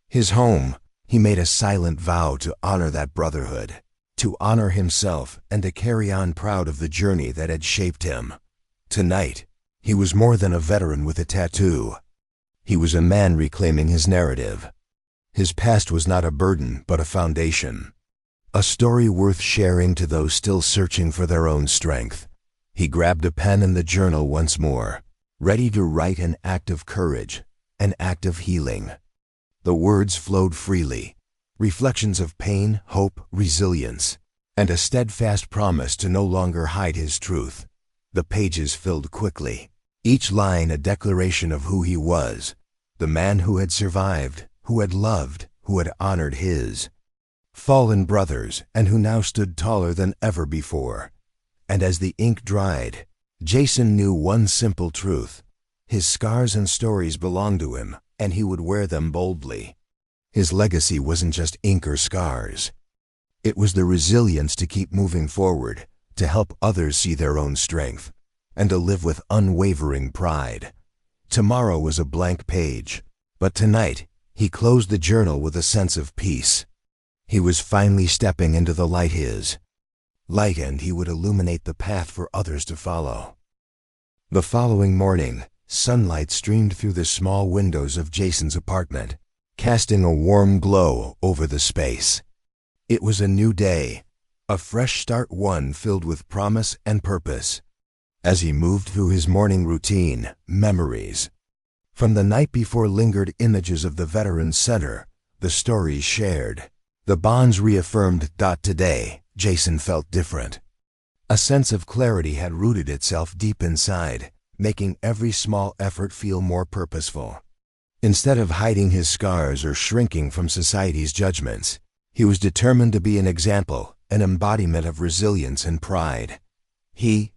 A: his home, he made a silent vow to honor that brotherhood, to honor himself, and to carry on proud of the journey that had shaped him. Tonight, he was more than a veteran with a tattoo. He was a man reclaiming his narrative. His past was not a burden, but a foundation. A story worth sharing to those still searching for their own strength. He grabbed a pen and the journal once more, ready to write an act of courage, an act of healing. The words flowed freely, reflections of pain, hope, resilience, and a steadfast promise to no longer hide his truth. The pages filled quickly, each line a declaration of who he was, the man who had survived, who had loved, who had honored his fallen brothers, and who now stood taller than ever before. And as the ink dried, Jason knew one simple truth. His scars and stories belonged to him, and he would wear them boldly. His legacy wasn't just ink or scars. It was the resilience to keep moving forward, to help others see their own strength, and to live with unwavering pride. Tomorrow was a blank page, but tonight he closed the journal with a sense of peace. He was finally stepping into the light, his light, and he would illuminate the path for others to follow. The following morning, sunlight streamed through the small windows of Jason's apartment, casting a warm glow over the space. It was a new day, a fresh start, one filled with promise and purpose. As he moved through his morning routine, memories from the night before lingered, images of the Veterans Center, the stories shared, the bonds reaffirmed. Today, Jason felt different. A sense of clarity had rooted itself deep inside, making every small effort feel more purposeful. Instead of hiding his scars or shrinking from society's judgments, he was determined to be an example, an embodiment of resilience and pride. He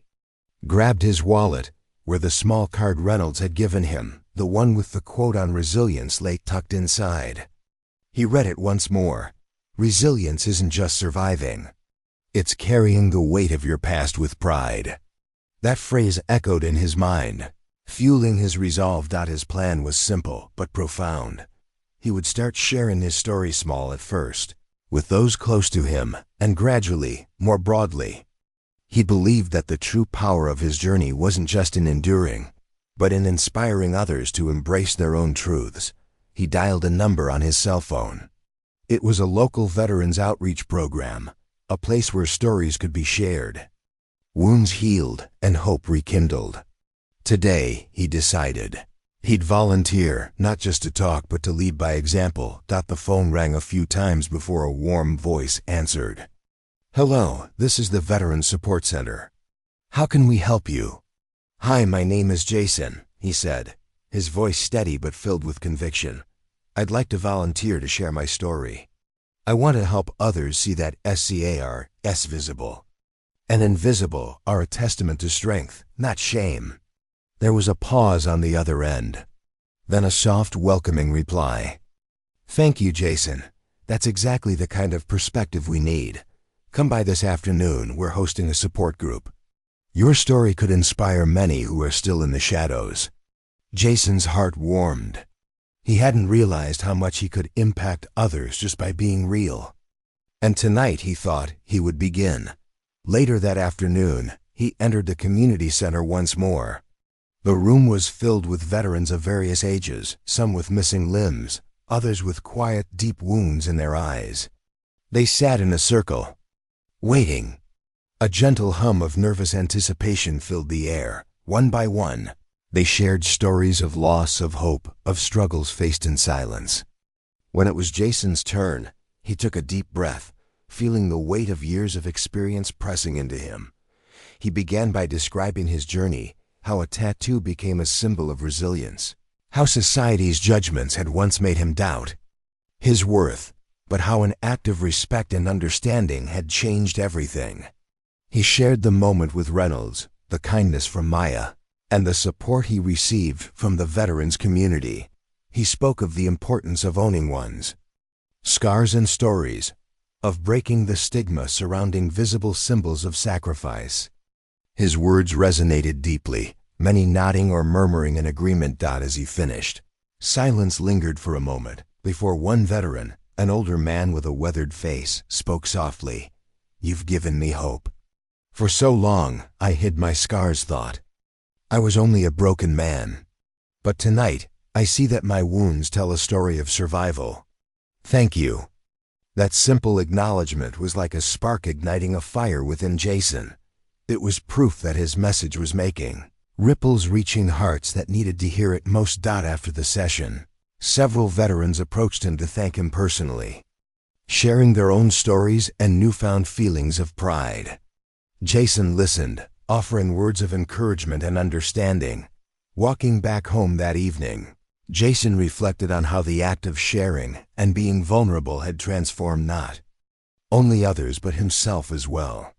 A: grabbed his wallet, where the small card Reynolds had given him, the one with the quote on resilience lay tucked inside. He read it once more. Resilience isn't just surviving. It's carrying the weight of your past with pride. That phrase echoed in his mind, fueling his resolve. His plan was simple but profound. He would start sharing his story, small at first, with those close to him, and gradually, more broadly. He believed that the true power of his journey wasn't just in enduring, but in inspiring others to embrace their own truths. He dialed a number on his cell phone. It was a local veterans outreach program, a place where stories could be shared, wounds healed, and hope rekindled. Today, he decided, he'd volunteer, not just to talk but to lead by example. The phone rang a few times before a warm voice answered. "Hello, this is the Veterans Support Center. How can we help you?" "Hi, my name is Jason," he said, his voice steady but filled with conviction. "I'd like to volunteer to share my story. I want to help others see that scars, visible and invisible, are a testament to strength, not shame." There was a pause on the other end, then a soft, welcoming reply. "Thank you, Jason. That's exactly the kind of perspective we need. Come by this afternoon, we're hosting a support group. Your story could inspire many who are still in the shadows." Jason's heart warmed. He hadn't realized how much he could impact others just by being real. And tonight, he thought, he would begin. Later that afternoon, he entered the community center once more. The room was filled with veterans of various ages, some with missing limbs, others with quiet, deep wounds in their eyes. They sat in a circle, waiting. A gentle hum of nervous anticipation filled the air. One by one, they shared stories of loss, of hope, of struggles faced in silence. When it was Jason's turn, he took a deep breath, feeling the weight of years of experience pressing into him. He began by describing his journey, how a tattoo became a symbol of resilience, how society's judgments had once made him doubt his worth, but how an act of respect and understanding had changed everything. He shared the moment with Reynolds, the kindness from Maya, and the support he received from the veterans community. He spoke of the importance of owning one's scars and stories, of breaking the stigma surrounding visible symbols of sacrifice. His words resonated deeply, many nodding or murmuring in agreement. As he finished, silence lingered for a moment before one veteran, an older man with a weathered face, spoke softly. "You've given me hope. For so long, I hid my scars, thought I was only a broken man. But tonight, I see that my wounds tell a story of survival. Thank you." That simple acknowledgement was like a spark igniting a fire within Jason. It was proof that his message was making ripples, reaching hearts that needed to hear it most. After the session, several veterans approached him to thank him personally, sharing their own stories and newfound feelings of pride. Jason listened, offering words of encouragement and understanding. Walking back home that evening, Jason reflected on how the act of sharing and being vulnerable had transformed not only others but himself as well.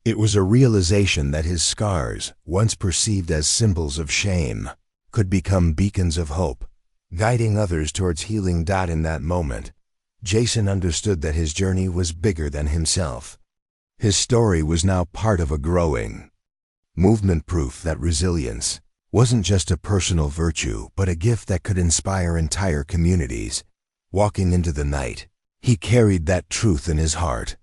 A: It was a realization that his scars, once perceived as symbols of shame, could become beacons of hope, guiding others towards healing. In that moment, Jason understood that his journey was bigger than himself. His story was now part of a growing movement, proof that resilience wasn't just a personal virtue but a gift that could inspire entire communities. Walking into the night, he carried that truth in his heart.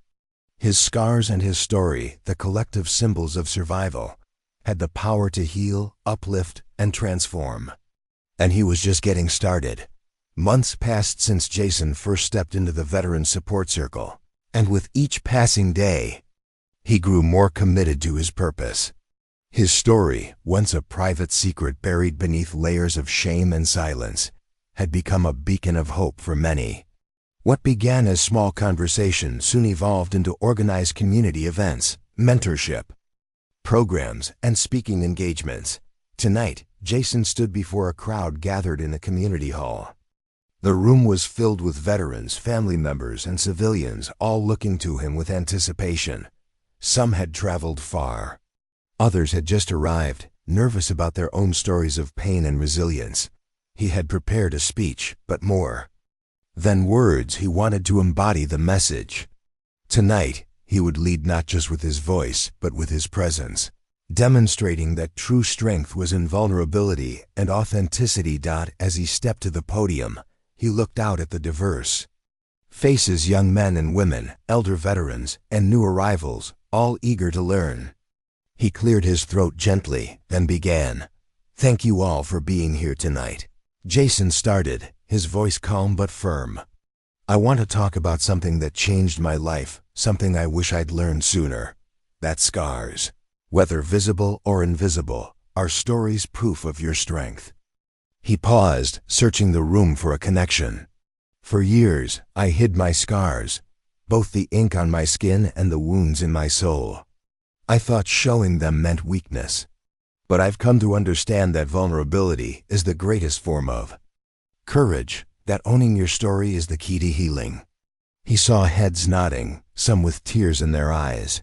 A: His scars and his story, the collective symbols of survival, had the power to heal, uplift, and transform. And he was just getting started. Months passed since Jason first stepped into the veteran support circle, and with each passing day, he grew more committed to his purpose. His story, once a private secret buried beneath layers of shame and silence, had become a beacon of hope for many. What began as small conversations soon evolved into organized community events, mentorship programs, and speaking engagements. Tonight, Jason stood before a crowd gathered in a community hall. The room was filled with veterans, family members, and civilians, all looking to him with anticipation. Some had traveled far. Others had just arrived, nervous about their own stories of pain and resilience. He had prepared a speech, but more than words, he wanted to embody the message. Tonight, he would lead not just with his voice, but with his presence, demonstrating that true strength was in vulnerability and authenticity. As he stepped to the podium, he looked out at the diverse faces, young men and women, elder veterans, and new arrivals, all eager to learn. He cleared his throat gently, then began. "Thank you all for being here tonight." Jason started, his voice calm but firm. "I want to talk about something that changed my life, something I wish I'd learned sooner. That scars, whether visible or invisible, are stories, proof of your strength." He paused, searching the room for a connection. "For years, I hid my scars, both the ink on my skin and the wounds in my soul. I thought showing them meant weakness. But I've come to understand that vulnerability is the greatest form of courage, that owning your story is the key to healing." He saw heads nodding, some with tears in their eyes.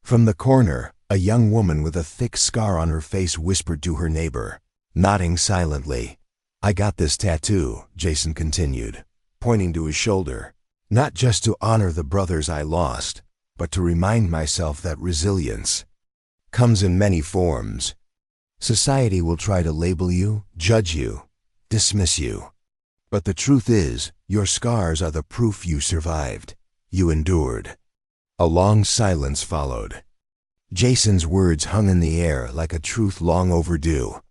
A: From the corner, a young woman with a thick scar on her face whispered to her neighbor, nodding silently. "I got this tattoo," Jason continued, pointing to his shoulder, "not just to honor the brothers I lost, but to remind myself that resilience comes in many forms. Society will try to label you, judge you, dismiss you. But the truth is, your scars are the proof you survived. You endured." A long silence followed. Jason's words hung in the air like a truth long overdue.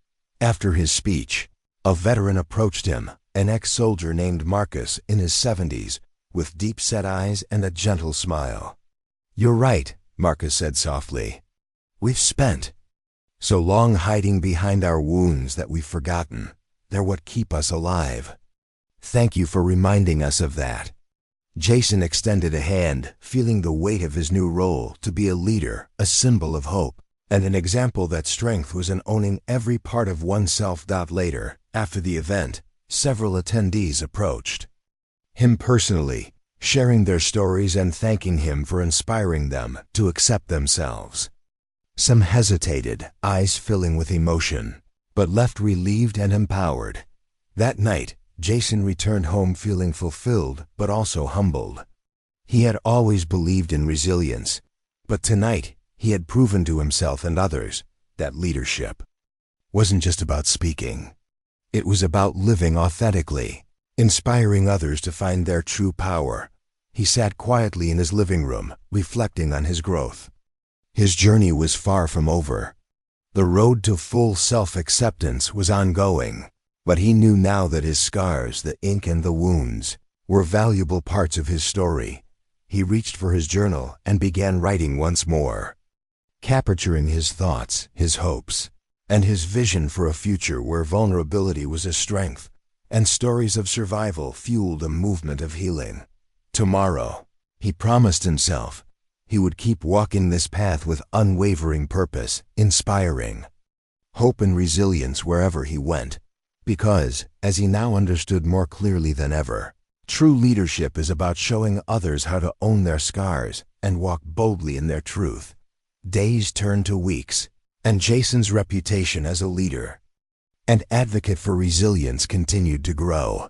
A: After his speech, a veteran approached him, an ex-soldier named Marcus in his 70s, with deep-set eyes and a gentle smile. "You're right," Marcus said softly. "We've spent so long hiding behind our wounds that we've forgotten they're what keep us alive. Thank you for reminding us of that." Jason extended a hand, feeling the weight of his new role to be a leader, a symbol of hope, and an example that strength was in owning every part of oneself. Later, after the event, several attendees approached him personally, sharing their stories and thanking him for inspiring them to accept themselves. Some hesitated, eyes filling with emotion, but left relieved and empowered. That night, Jason returned home feeling fulfilled but also humbled. He had always believed in resilience, but tonight he had proven to himself and others that leadership wasn't just about speaking. It was about living authentically, inspiring others to find their true power. He sat quietly in his living room, reflecting on his growth. His journey was far from over. The road to full self-acceptance was ongoing, but he knew now that his scars, the ink and the wounds, were valuable parts of his story. He reached for his journal and began writing once more, capturing his thoughts, his hopes, and his vision for a future where vulnerability was a strength, and stories of survival fueled a movement of healing. Tomorrow, he promised himself, he would keep walking this path with unwavering purpose, inspiring hope and resilience wherever he went, because, as he now understood more clearly than ever, True leadership is about showing others how to own their scars and walk boldly in their truth. Days turned to weeks, and Jason's reputation as a leader and advocate for resilience continued to grow.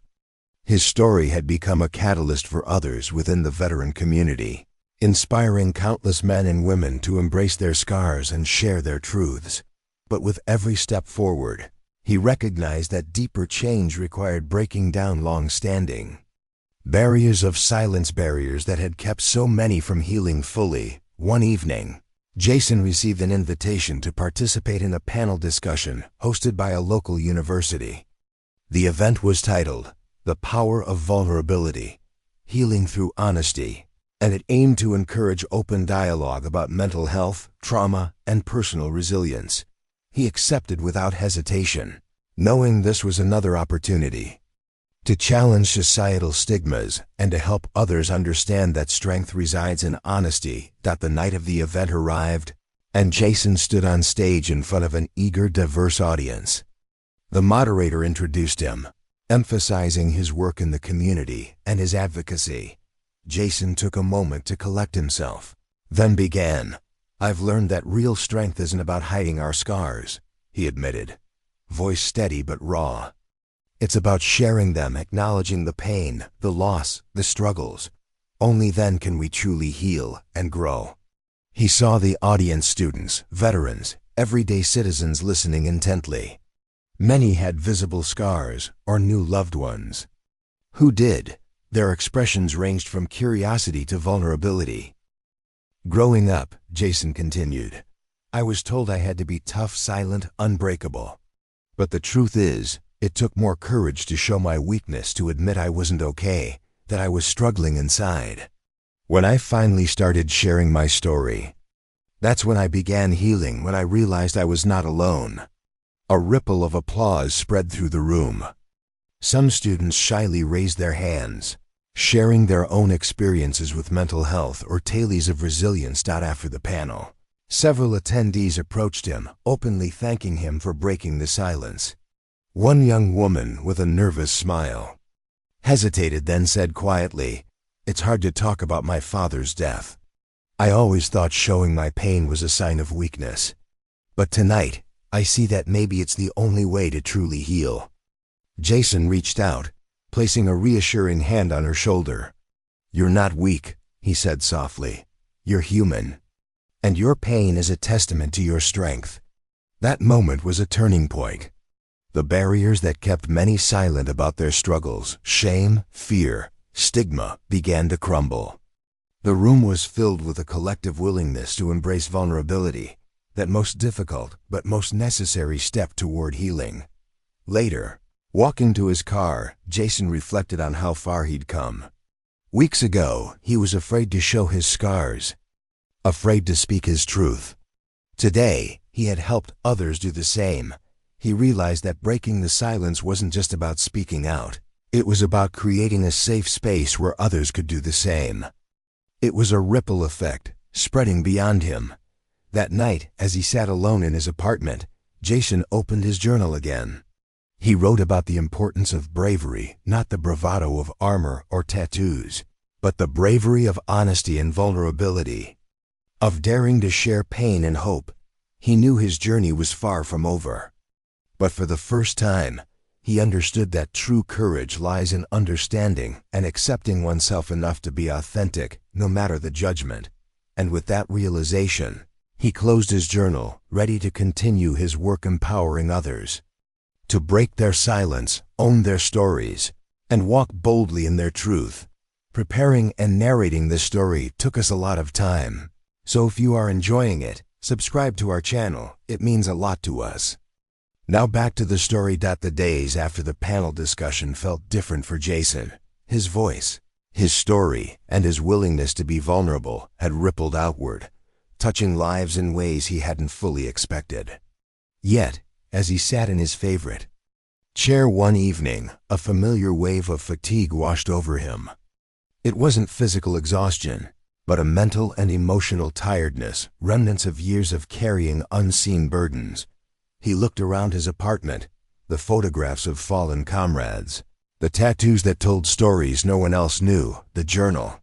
A: His story had become a catalyst for others within the veteran community, inspiring countless men and women to embrace their scars and share their truths. But with every step forward, he recognized that deeper change required breaking down long-standing barriers of silence, barriers that had kept so many from healing fully. One evening, Jason received an invitation to participate in a panel discussion hosted by a local university. The event was titled, "The Power of Vulnerability, Healing Through Honesty," and it aimed to encourage open dialogue about mental health, trauma, and personal resilience. He accepted without hesitation, knowing this was another opportunity to challenge societal stigmas and to help others understand that strength resides in honesty. The night of the event arrived, and Jason stood on stage in front of an eager, diverse audience. The moderator introduced him, emphasizing his work in the community and his advocacy. Jason took a moment to collect himself, then began. "I've learned that real strength isn't about hiding our scars," he admitted, voice steady but raw. "It's about sharing them, acknowledging the pain, the loss, the struggles. Only then can we truly heal and grow." He saw the audience, students, veterans, everyday citizens listening intently. Many had visible scars or knew loved ones who did. Their expressions ranged from curiosity to vulnerability. "Growing up," Jason continued, "I was told I had to be tough, silent, unbreakable. But the truth is, it took more courage to show my weakness, to admit I wasn't okay, that I was struggling inside. When I finally started sharing my story, that's when I began healing, when I realized I was not alone." A ripple of applause spread through the room. Some students shyly raised their hands, sharing their own experiences with mental health or tales of resilience. After the panel, several attendees approached him, openly thanking him for breaking the silence. One young woman, with a nervous smile, hesitated, then said quietly, "It's hard to talk about my father's death. I always thought showing my pain was a sign of weakness. But tonight, I see that maybe it's the only way to truly heal." Jason reached out, placing a reassuring hand on her shoulder. "You're not weak," he said softly. "You're human. And your pain is a testament to your strength." That moment was a turning point. The barriers that kept many silent about their struggles, shame, fear, stigma, began to crumble. The room was filled with a collective willingness to embrace vulnerability, that most difficult but most necessary step toward healing. Later, walking to his car, Jason reflected on how far he'd come. Weeks ago, he was afraid to show his scars, afraid to speak his truth. Today, he had helped others do the same. He realized that breaking the silence wasn't just about speaking out. It was about creating a safe space where others could do the same. It was a ripple effect, spreading beyond him. That night, as he sat alone in his apartment, Jason opened his journal again. He wrote about the importance of bravery, not the bravado of armor or tattoos, but the bravery of honesty and vulnerability, of daring to share pain and hope. He knew his journey was far from over. But for the first time, he understood that true courage lies in understanding and accepting oneself enough to be authentic, no matter the judgment. And with that realization, he closed his journal, ready to continue his work empowering others to break their silence, own their stories, and walk boldly in their truth. Preparing and narrating this story took us a lot of time. So if you are enjoying it, subscribe to our channel. It means a lot to us. Now back to the story. The days after the panel discussion felt different for Jason. His voice, his story, and his willingness to be vulnerable had rippled outward, touching lives in ways he hadn't fully expected. Yet, as he sat in his favorite chair one evening, a familiar wave of fatigue washed over him. It wasn't physical exhaustion, but a mental and emotional tiredness, remnants of years of carrying unseen burdens. He looked around his apartment, the photographs of fallen comrades, The tattoos that told stories no one else knew, the journal,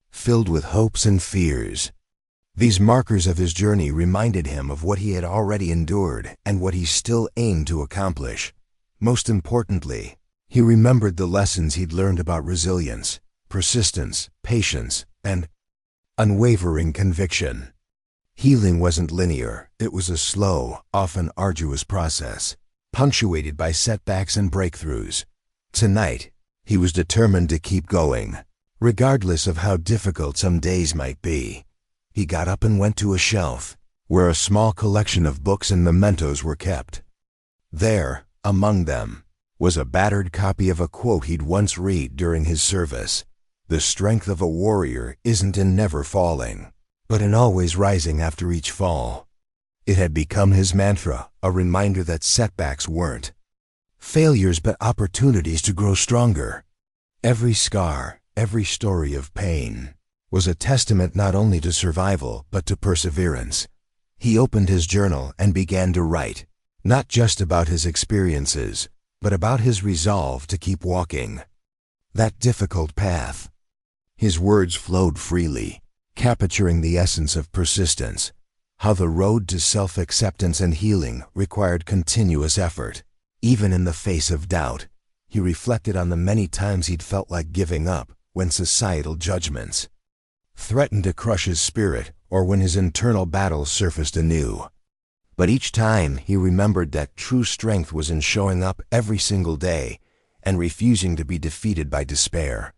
A: filled with hopes and fears. These markers of his journey reminded him of what he had already endured and what he still aimed to accomplish. Most importantly, he remembered the lessons he'd learned about resilience, persistence, patience, and unwavering conviction. Healing wasn't linear. It was a slow, often arduous process, punctuated by setbacks and breakthroughs. Tonight, he was determined to keep going, regardless of how difficult some days might be. He got up and went to a shelf, where a small collection of books and mementos were kept. There, among them, was a battered copy of a quote he'd once read during his service. "The strength of a warrior isn't in never falling, but in always rising after each fall." It had become his mantra, a reminder that setbacks weren't failures but opportunities to grow stronger. Every scar, every story of pain, was a testament not only to survival but to perseverance. He opened his journal and began to write, not just about his experiences, but about his resolve to keep walking that difficult path. His words flowed freely, capturing the essence of persistence, how the road to self-acceptance and healing required continuous effort. Even in the face of doubt, he reflected on the many times he'd felt like giving up, when societal judgments threatened to crush his spirit or when his internal battles surfaced anew. But each time he remembered that true strength was in showing up every single day and refusing to be defeated by despair.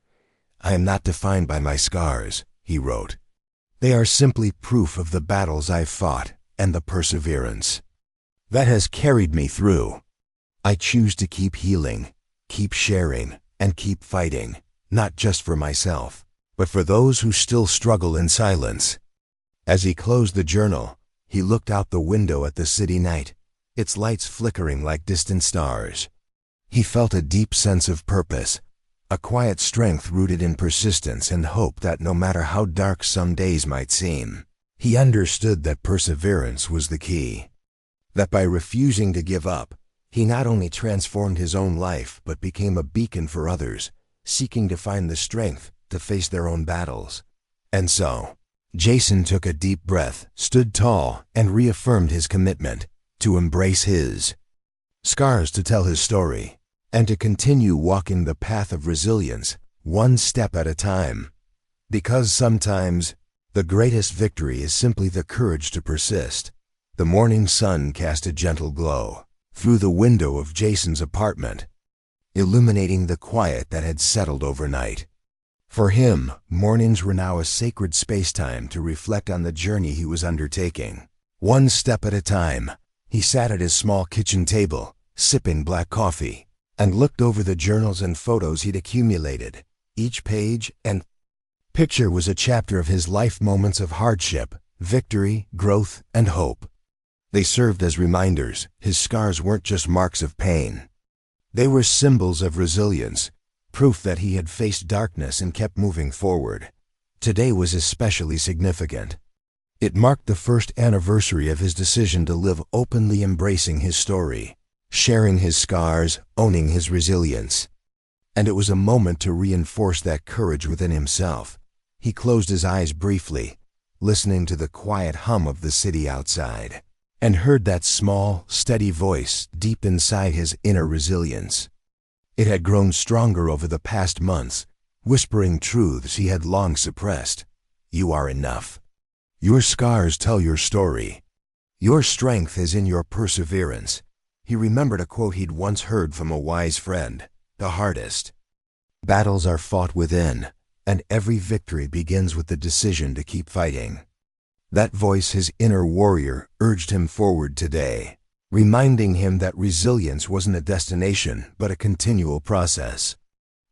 A: "I am not defined by my scars," he wrote. "They are simply proof of the battles I've fought and the perseverance that has carried me through. I choose to keep healing, keep sharing, and keep fighting, not just for myself, but for those who still struggle in silence." As he closed the journal, he looked out the window at the city night, its lights flickering like distant stars. He felt a deep sense of purpose, a quiet strength rooted in persistence and hope that no matter how dark some days might seem, he understood that perseverance was the key. That by refusing to give up, he not only transformed his own life but became a beacon for others, seeking to find the strength to face their own battles. And so, Jason took a deep breath, stood tall, and reaffirmed his commitment to embrace his scars to tell his story, and to continue walking the path of resilience, one step at a time. Because sometimes, the greatest victory is simply the courage to persist. The morning sun cast a gentle glow through the window of Jason's apartment, illuminating the quiet that had settled overnight. For him, mornings were now a sacred space-time to reflect on the journey he was undertaking. One step at a time, he sat at his small kitchen table, sipping black coffee, and looked over the journals and photos he'd accumulated. Each page and picture was a chapter of his life moments of hardship, victory, growth, and hope. They served as reminders. His scars weren't just marks of pain. They were symbols of resilience, proof that he had faced darkness and kept moving forward. Today was especially significant. It marked the first anniversary of his decision to live openly, embracing his story, sharing his scars, owning his resilience. And it was a moment to reinforce that courage within himself. He closed his eyes briefly, listening to the quiet hum of the city outside, and heard that small, steady voice deep inside his inner resilience. It had grown stronger over the past months, whispering truths he had long suppressed. "You are enough. Your scars tell your story. Your strength is in your perseverance." He remembered a quote he'd once heard from a wise friend: "The hardest battles are fought within, and every victory begins with the decision to keep fighting." That voice, his inner warrior, urged him forward today, reminding him that resilience wasn't a destination but a continual process.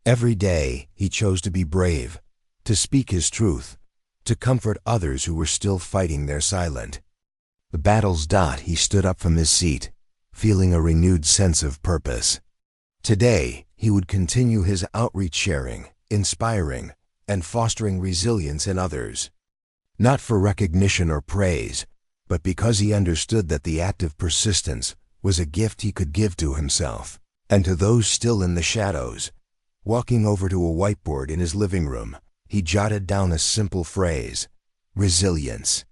A: Every day, he chose to be brave, to speak his truth, to comfort others who were still fighting their silent. The battle's dot, he stood up from his seat, feeling a renewed sense of purpose. Today, he would continue his outreach, sharing, inspiring, and fostering resilience in others. Not for recognition or praise, but because he understood that the act of persistence was a gift he could give to himself and to those still in the shadows. Walking over to a whiteboard in his living room, he jotted down a simple phrase: resilience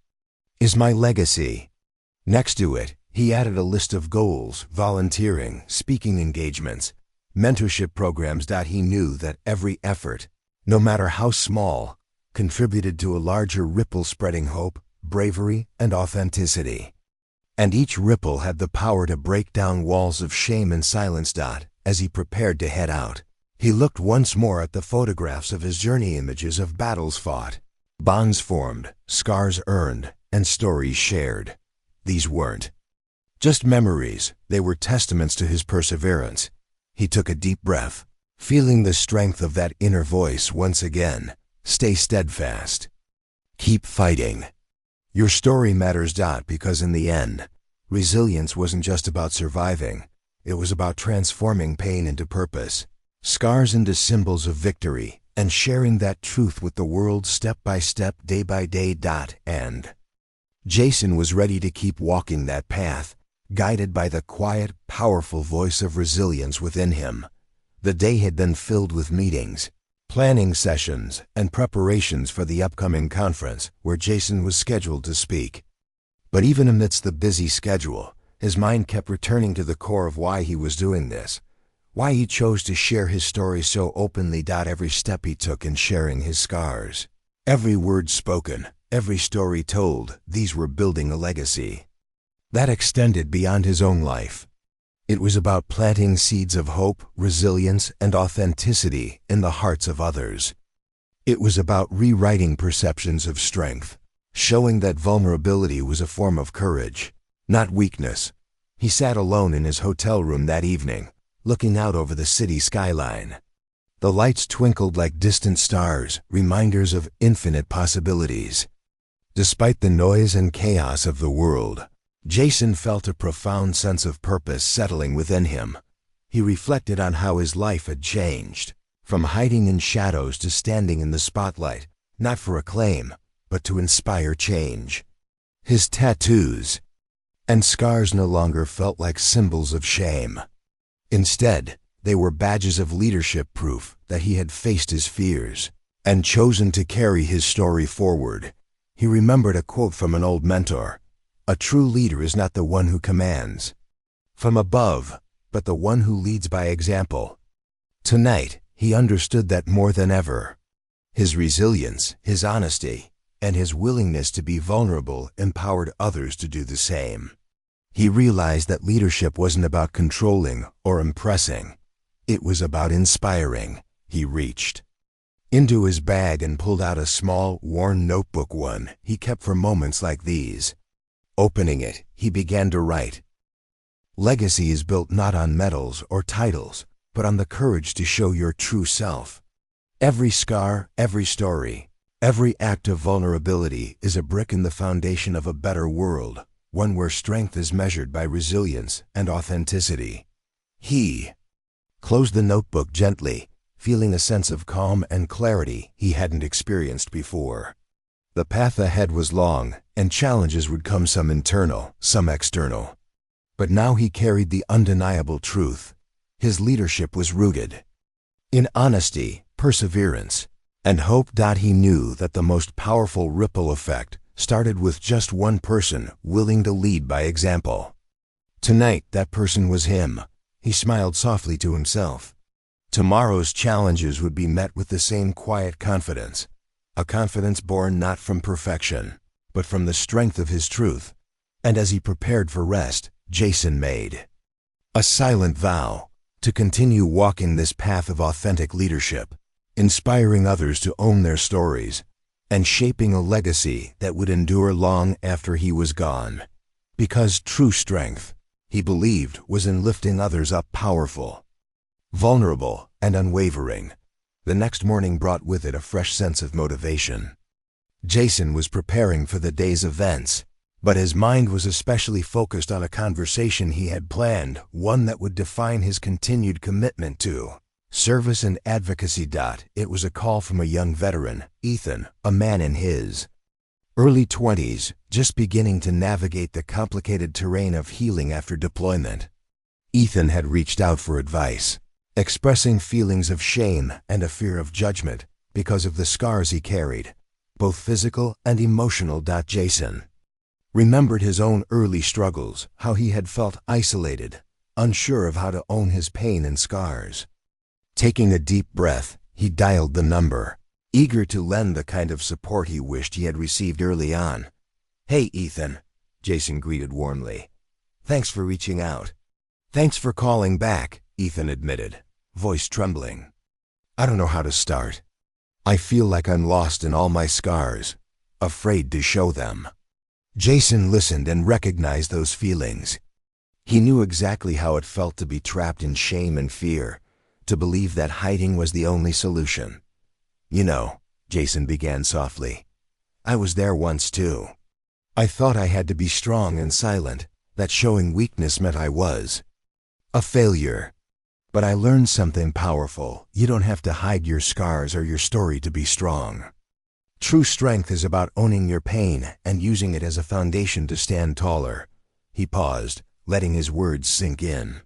A: is my legacy. Next to it, he added a list of goals: volunteering, speaking engagements, mentorship programs. He knew that every effort, no matter how small, contributed to a larger ripple spreading hope, bravery, and authenticity. And each ripple had the power to break down walls of shame and silence. As he prepared to head out, he looked once more at the photographs of his journey, images of battles fought, bonds formed, scars earned, and stories shared. These weren't just memories, they were testaments to his perseverance. He took a deep breath, feeling the strength of that inner voice once again. Stay steadfast. Keep fighting. Your story matters. Because in the end, resilience wasn't just about surviving. It was about transforming pain into purpose, scars into symbols of victory, and sharing that truth with the world step by step, day by day. And Jason was ready to keep walking that path, guided by the quiet, powerful voice of resilience within him. The day had been filled with meetings, planning sessions, and preparations for the upcoming conference where Jason was scheduled to speak. But even amidst the busy schedule, his mind kept returning to the core of why he was doing this, why he chose to share his story so openly. Every step he took in sharing his scars, every word spoken, every story told, these were building a legacy that extended beyond his own life. It was about planting seeds of hope, resilience, and authenticity in the hearts of others. It was about rewriting perceptions of strength, showing that vulnerability was a form of courage, not weakness. He sat alone in his hotel room that evening, looking out over the city skyline. The lights twinkled like distant stars, reminders of infinite possibilities. Despite the noise and chaos of the world, Jason felt a profound sense of purpose settling within him. He reflected on how his life had changed, from hiding in shadows to standing in the spotlight, not for acclaim, but to inspire change. His tattoos and scars no longer felt like symbols of shame. Instead, they were badges of leadership, proof that he had faced his fears and chosen to carry his story forward. He remembered a quote from an old mentor: "A true leader is not the one who commands from above, but the one who leads by example." Tonight, he understood that more than ever. His resilience, his honesty, and his willingness to be vulnerable empowered others to do the same. He realized that leadership wasn't about controlling or impressing. It was about inspiring. He reached into his bag and pulled out a small, worn notebook, one he kept for moments like these. Opening it, he began to write. Legacy is built not on medals or titles, but on the courage to show your true self. Every scar, every story, every act of vulnerability is a brick in the foundation of a better world, one where strength is measured by resilience and authenticity. He closed the notebook gently, feeling a sense of calm and clarity he hadn't experienced before. The path ahead was long, and challenges would come, some internal, some external. But now he carried the undeniable truth. His leadership was rooted in honesty, perseverance, and hope. He knew that the most powerful ripple effect started with just one person willing to lead by example. Tonight, that person was him. He smiled softly to himself. Tomorrow's challenges would be met with the same quiet confidence, a confidence born not from perfection, but from the strength of his truth. And as he prepared for rest, Jason made a silent vow to continue walking this path of authentic leadership, inspiring others to own their stories, and shaping a legacy that would endure long after he was gone. Because true strength, he believed, was in lifting others up, powerful, vulnerable, and unwavering. The next morning brought with it a fresh sense of motivation. Jason was preparing for the day's events, but his mind was especially focused on a conversation he had planned, one that would define his continued commitment to service and advocacy. It was a call from a young veteran, Ethan, a man in his early 20s, just beginning to navigate the complicated terrain of healing after deployment. Ethan had reached out for advice, expressing feelings of shame and a fear of judgment because of the scars he carried, both physical and emotional. Jason remembered his own early struggles, how he had felt isolated, unsure of how to own his pain and scars. Taking a deep breath, he dialed the number, eager to lend the kind of support he wished he had received early on. "Hey, Ethan," Jason greeted warmly. "Thanks for reaching out." "Thanks for calling back," Ethan admitted, voice trembling. "I don't know how to start. I feel like I'm lost in all my scars, afraid to show them." Jason listened and recognized those feelings. He knew exactly how it felt to be trapped in shame and fear, to believe that hiding was the only solution. "You know," Jason began softly, "I was there once too. I thought I had to be strong and silent, that showing weakness meant I was a failure. But I learned something powerful. You don't have to hide your scars or your story to be strong. True strength is about owning your pain and using it as a foundation to stand taller." He paused, letting his words sink in.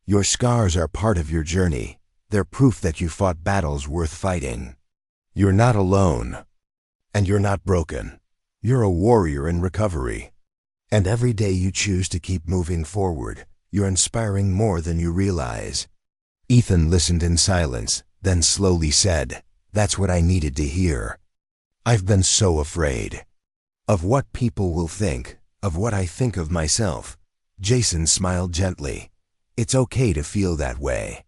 A: "Your scars are part of your journey. They're proof that you fought battles worth fighting. You're not alone. And you're not broken. You're a warrior in recovery. And every day you choose to keep moving forward, you're inspiring more than you realize." Ethan listened in silence, then slowly said, "That's what I needed to hear. I've been so afraid of what people will think, of what I think of myself." Jason smiled gently. "It's okay to feel that way.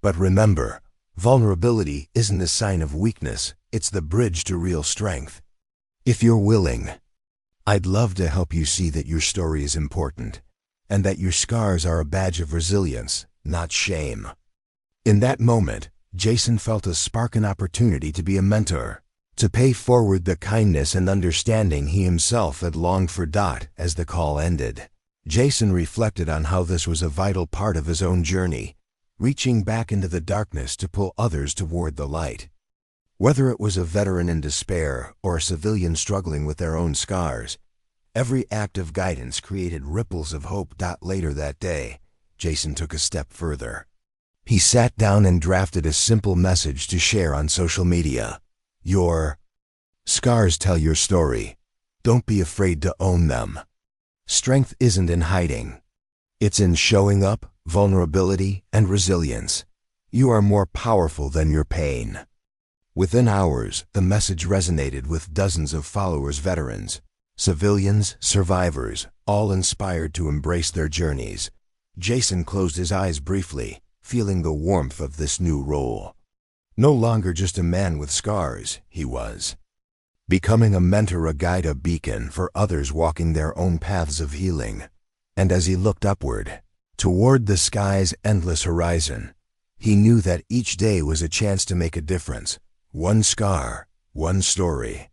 A: But remember, vulnerability isn't a sign of weakness, it's the bridge to real strength. If you're willing, I'd love to help you see that your story is important, and that your scars are a badge of resilience, not shame." In that moment, Jason felt a spark, an opportunity to be a mentor, to pay forward the kindness and understanding he himself had longed for. As the call ended, Jason reflected on how this was a vital part of his own journey, reaching back into the darkness to pull others toward the light. Whether it was a veteran in despair or a civilian struggling with their own scars, every act of guidance created ripples of hope. Later that day, Jason took a step further. He sat down and drafted a simple message to share on social media. "Your scars tell your story. Don't be afraid to own them. Strength isn't in hiding. It's in showing up, vulnerability, and resilience. You are more powerful than your pain." Within hours, the message resonated with dozens of followers, veterans, civilians, survivors, all inspired to embrace their journeys. Jason closed his eyes briefly, feeling the warmth of this new role. No longer just a man with scars, he was becoming a mentor, a guide, a beacon for others walking their own paths of healing. And as he looked upward, toward the sky's endless horizon, he knew that each day was a chance to make a difference. One scar, one story,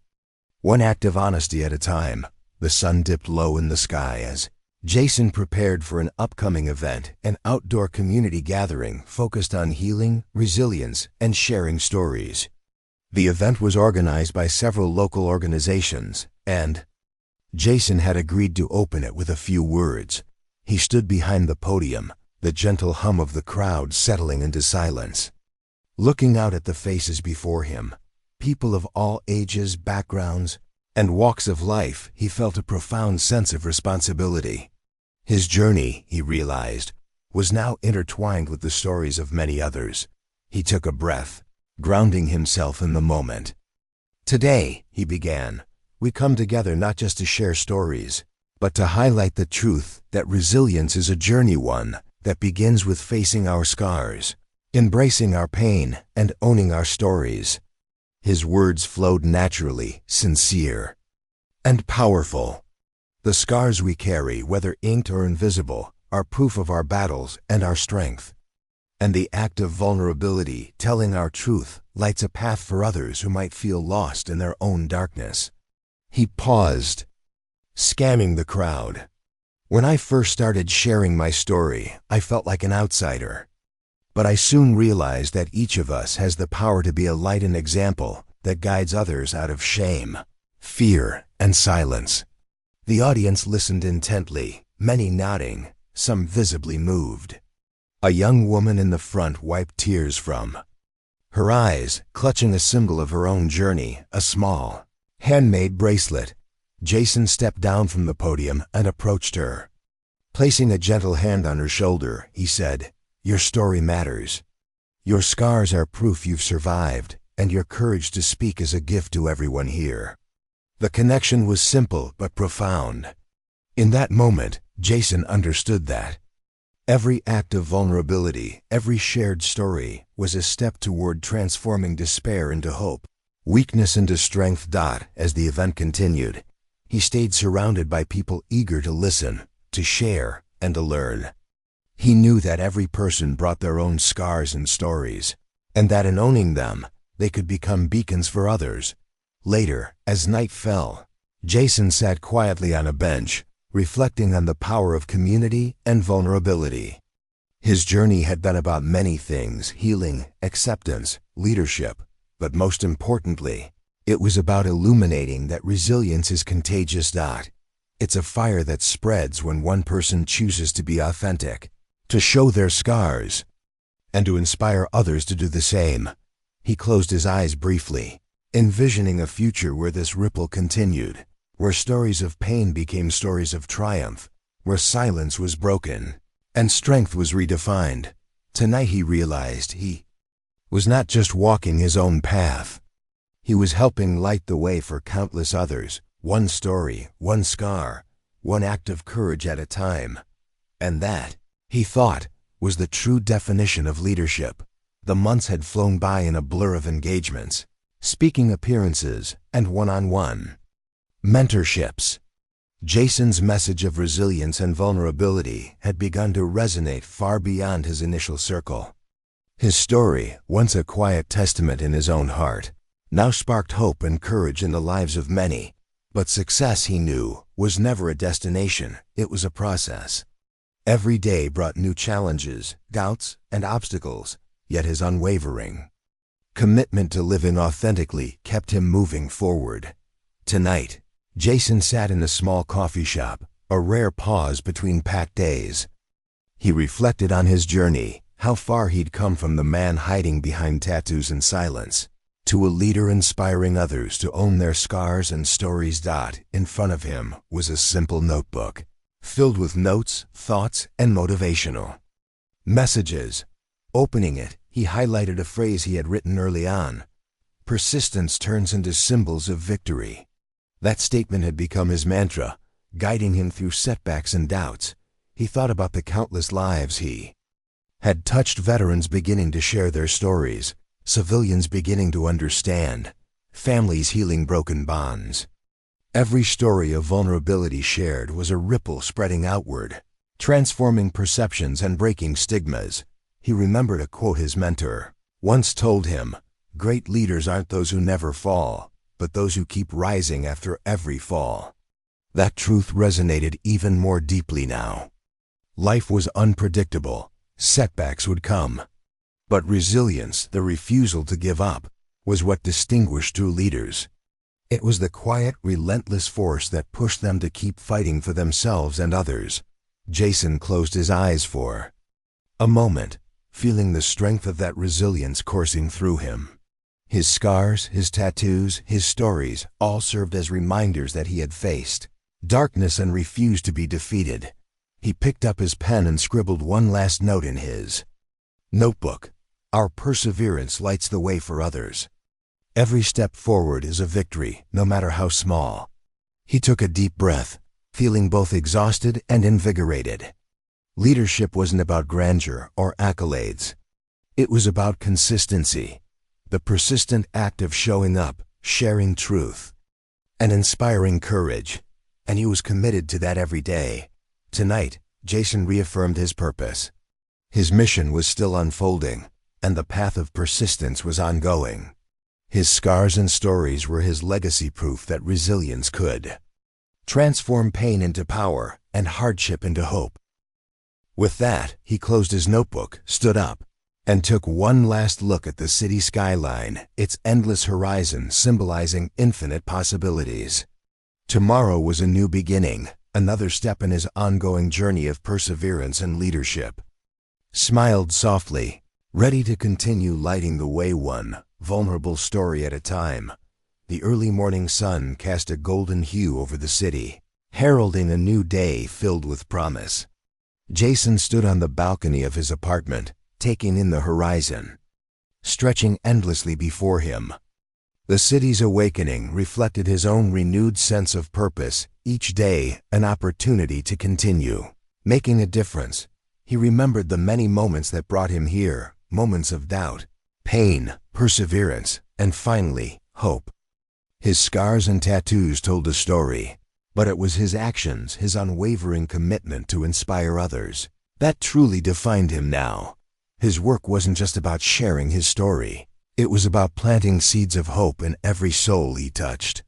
A: one act of honesty at a time. The sun dipped low in the sky as Jason prepared for an upcoming event, an outdoor community gathering focused on healing, resilience, and sharing stories. The event was organized by several local organizations, and Jason had agreed to open it with a few words. He stood behind the podium, the gentle hum of the crowd settling into silence. Looking out at the faces before him, people of all ages, backgrounds, and walks of life, he felt a profound sense of responsibility. His journey, he realized, was now intertwined with the stories of many others. He took a breath, grounding himself in the moment. "Today," he began, "we come together not just to share stories, but to highlight the truth that resilience is a journey, one that begins with facing our scars, embracing our pain, and owning our stories." His words flowed naturally, sincere, and powerful. The scars we carry, whether inked or invisible, are proof of our battles and our strength. And the act of vulnerability, telling our truth, lights a path for others who might feel lost in their own darkness. He paused, scanning the crowd. "When I first started sharing my story, I felt like an outsider. But I soon realized that each of us has the power to be a light and example that guides others out of shame, fear, and silence." The audience listened intently, many nodding, some visibly moved. A young woman in the front wiped tears from her eyes, clutching a symbol of her own journey, a small, handmade bracelet. Jason stepped down from the podium and approached her. Placing a gentle hand on her shoulder, he said, "Your story matters. Your scars are proof you've survived, and your courage to speak is a gift to everyone here." The connection was simple but profound. In that moment, Jason understood that every act of vulnerability, every shared story, was a step toward transforming despair into hope, weakness into strength. As the event continued, he stayed surrounded by people eager to listen, to share, and to learn. He knew that every person brought their own scars and stories, and that in owning them, they could become beacons for others. Later, as night fell, Jason sat quietly on a bench, reflecting on the power of community and vulnerability. His journey had been about many things: healing, acceptance, leadership, but most importantly, it was about illuminating that resilience is contagious. It's a fire that spreads when one person chooses to be authentic, to show their scars, and to inspire others to do the same. He closed his eyes briefly, envisioning a future where this ripple continued, where stories of pain became stories of triumph, where silence was broken and strength was redefined. Tonight he realized he was not just walking his own path. He was helping light the way for countless others, one story, one scar, one act of courage at a time. And that, he thought, was the true definition of leadership. The months had flown by in a blur of engagements, speaking appearances, and one-on-one mentorships. Jason's message of resilience and vulnerability had begun to resonate far beyond his initial circle. His story, once a quiet testament in his own heart, now sparked hope and courage in the lives of many. But success, he knew, was never a destination, it was a process. Every day brought new challenges, doubts, and obstacles, yet his unwavering commitment to living authentically kept him moving forward. Tonight, Jason sat in a small coffee shop, a rare pause between packed days. He reflected on his journey, how far he'd come from the man hiding behind tattoos and silence, to a leader inspiring others to own their scars and stories. In front of him was a simple notebook, filled with notes, thoughts, and motivational messages. Opening it, he highlighted a phrase he had written early on: "Persistence turns into symbols of victory." That statement had become his mantra, guiding him through setbacks and doubts. He thought about the countless lives he had touched, veterans beginning to share their stories, civilians beginning to understand, families healing broken bonds. Every story of vulnerability shared was a ripple spreading outward, transforming perceptions and breaking stigmas. He remembered a quote his mentor once told him: "Great leaders aren't those who never fall, but those who keep rising after every fall." That truth resonated even more deeply now. Life was unpredictable, setbacks would come. But resilience, the refusal to give up, was what distinguished true leaders. It was the quiet, relentless force that pushed them to keep fighting for themselves and others. Jason closed his eyes for a moment, feeling the strength of that resilience coursing through him. His scars, his tattoos, his stories all served as reminders that he had faced darkness and refused to be defeated. He picked up his pen and scribbled one last note in his notebook: "Our perseverance lights the way for others. Every step forward is a victory, no matter how small." He took a deep breath, feeling both exhausted and invigorated. Leadership wasn't about grandeur or accolades. It was about consistency, the persistent act of showing up, sharing truth, and inspiring courage. And he was committed to that every day. Tonight, Jason reaffirmed his purpose. His mission was still unfolding, and the path of persistence was ongoing. His scars and stories were his legacy, proof that resilience could transform pain into power and hardship into hope. With that, he closed his notebook, stood up, and took one last look at the city skyline, its endless horizon symbolizing infinite possibilities. Tomorrow was a new beginning, another step in his ongoing journey of perseverance and leadership. smiled softly, ready to continue lighting the way one vulnerable story at a time. The early morning sun cast a golden hue over the city, heralding a new day filled with promise. Jason stood on the balcony of his apartment, taking in the horizon, stretching endlessly before him. The city's awakening reflected his own renewed sense of purpose, each day an opportunity to continue making a difference. He remembered the many moments that brought him here, moments of doubt, pain, perseverance, and finally, hope. His scars and tattoos told a story, but it was his actions, his unwavering commitment to inspire others, that truly defined him now. His work wasn't just about sharing his story. It was about planting seeds of hope in every soul he touched.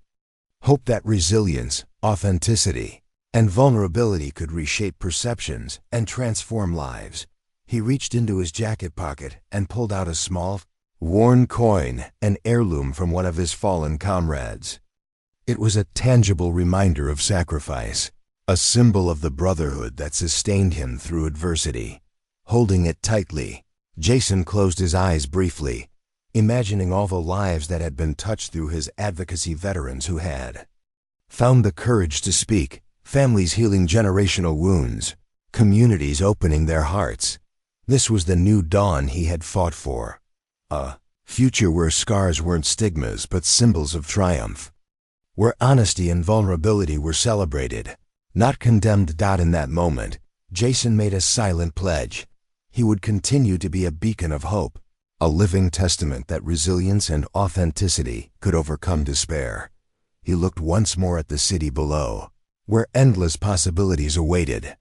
A: Hope that resilience, authenticity, and vulnerability could reshape perceptions and transform lives. He reached into his jacket pocket and pulled out a small, worn coin, an heirloom from one of his fallen comrades. It was a tangible reminder of sacrifice, a symbol of the brotherhood that sustained him through adversity. Holding it tightly, Jason closed his eyes briefly, imagining all the lives that had been touched through his advocacy, veterans who had found the courage to speak, families healing generational wounds, communities opening their hearts. This was the new dawn he had fought for. A future where scars weren't stigmas but symbols of triumph. Where honesty and vulnerability were celebrated, not condemned. In that moment, Jason made a silent pledge. He would continue to be a beacon of hope, a living testament that resilience and authenticity could overcome despair. He looked once more at the city below, where endless possibilities awaited.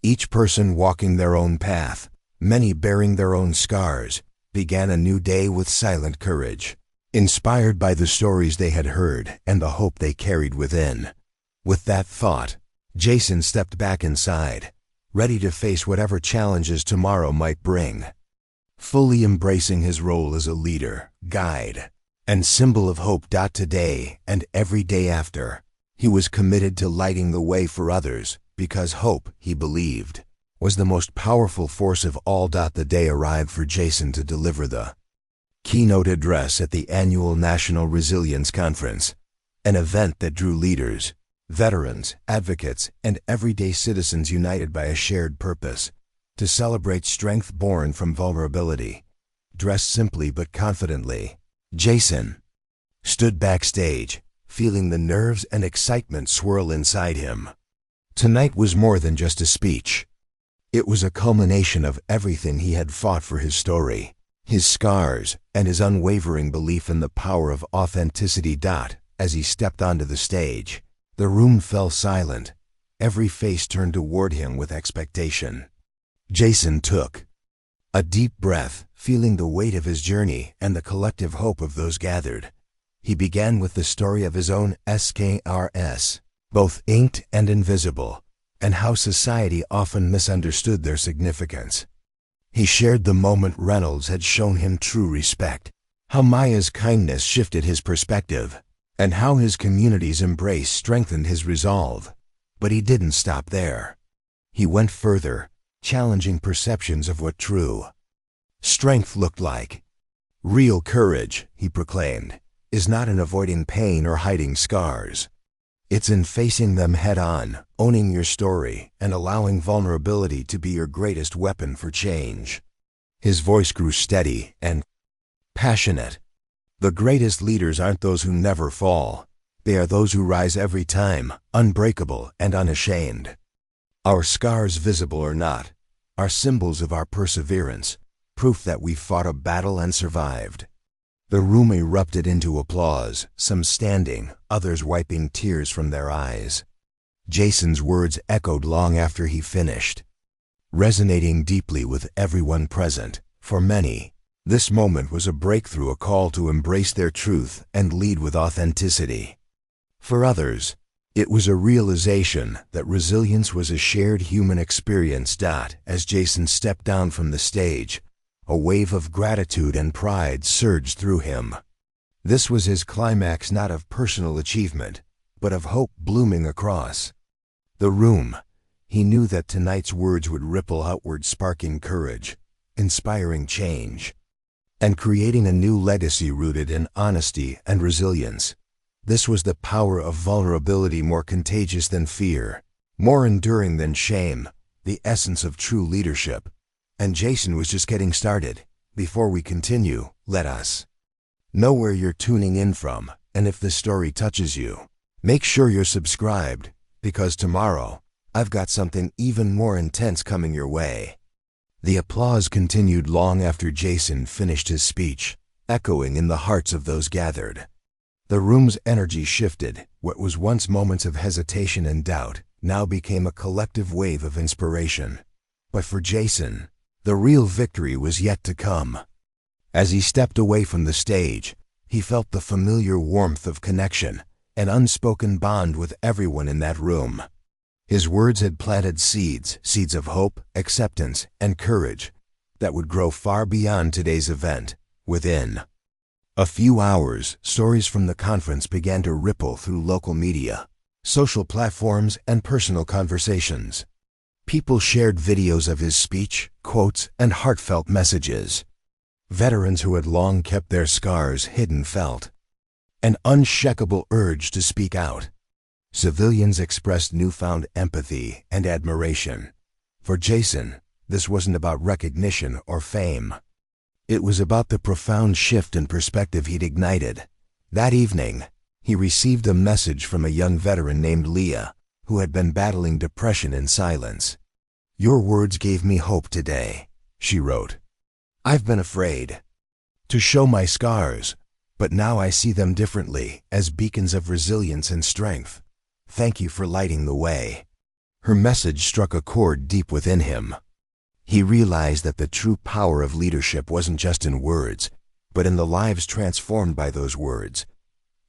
A: Each person walking their own path, many bearing their own scars, began a new day with silent courage, inspired by the stories they had heard and the hope they carried within. With that thought, Jason stepped back inside, ready to face whatever challenges tomorrow might bring. Fully embracing his role as a leader, guide, and symbol of hope. Today and every day after, he was committed to lighting the way for others, because hope, he believed, was the most powerful force of all. The day arrived for Jason to deliver the keynote address at the annual National Resilience Conference, an event that drew leaders, veterans, advocates, and everyday citizens united by a shared purpose, to celebrate strength born from vulnerability. Dressed simply but confidently, Jason stood backstage, feeling the nerves and excitement swirl inside him. Tonight was more than just a speech. It was a culmination of everything he had fought for: his story, his scars, and his unwavering belief in the power of authenticity. As he stepped onto the stage, the room fell silent. Every face turned toward him with expectation. Jason took a deep breath, feeling the weight of his journey and the collective hope of those gathered. He began with the story of his own scars, both inked and invisible, and how society often misunderstood their significance. He shared the moment Reynolds had shown him true respect, how Maya's kindness shifted his perspective, and how his community's embrace strengthened his resolve. But he didn't stop there. He went further, challenging perceptions of what true strength looked like. Real courage, he proclaimed, is not in avoiding pain or hiding scars. It's in facing them head-on, owning your story, and allowing vulnerability to be your greatest weapon for change. His voice grew steady and passionate. The greatest leaders aren't those who never fall. They are those who rise every time, unbreakable and unashamed. Our scars, visible or not, are symbols of our perseverance, proof that we fought a battle and survived. The room erupted into applause, some standing, others wiping tears from their eyes. Jason's words echoed long after he finished, resonating deeply with everyone present. For many, this moment was a breakthrough, a call to embrace their truth and lead with authenticity. For others, it was a realization that resilience was a shared human experience. As Jason stepped down from the stage, a wave of gratitude and pride surged through him. This was his climax, not of personal achievement, but of hope blooming across the room. He knew that tonight's words would ripple outward, sparking courage, inspiring change, and creating a new legacy rooted in honesty and resilience. This was the power of vulnerability, more contagious than fear, more enduring than shame, the essence of true leadership. And Jason was just getting started. Before we continue, let us know where you're tuning in from, and if this story touches you, make sure you're subscribed, because tomorrow, I've got something even more intense coming your way. The applause continued long after Jason finished his speech, echoing in the hearts of those gathered. The room's energy shifted. What was once moments of hesitation and doubt now became a collective wave of inspiration. But for Jason, the real victory was yet to come. As he stepped away from the stage, he felt the familiar warmth of connection, an unspoken bond with everyone in that room. His words had planted seeds of hope, acceptance, and courage that would grow far beyond today's event. Within a few hours, stories from the conference began to ripple through local media, social platforms, and personal conversations. People shared videos of his speech, quotes, and heartfelt messages. Veterans who had long kept their scars hidden felt an unshakable urge to speak out. Civilians expressed newfound empathy and admiration. For Jason, this wasn't about recognition or fame. It was about the profound shift in perspective he'd ignited. That evening, he received a message from a young veteran named Leah, who had been battling depression in silence. "Your words gave me hope today," she wrote. "I've been afraid to show my scars, but now I see them differently, as beacons of resilience and strength. Thank you for lighting the way." Her message struck a chord deep within him. He realized that the true power of leadership wasn't just in words, but in the lives transformed by those words.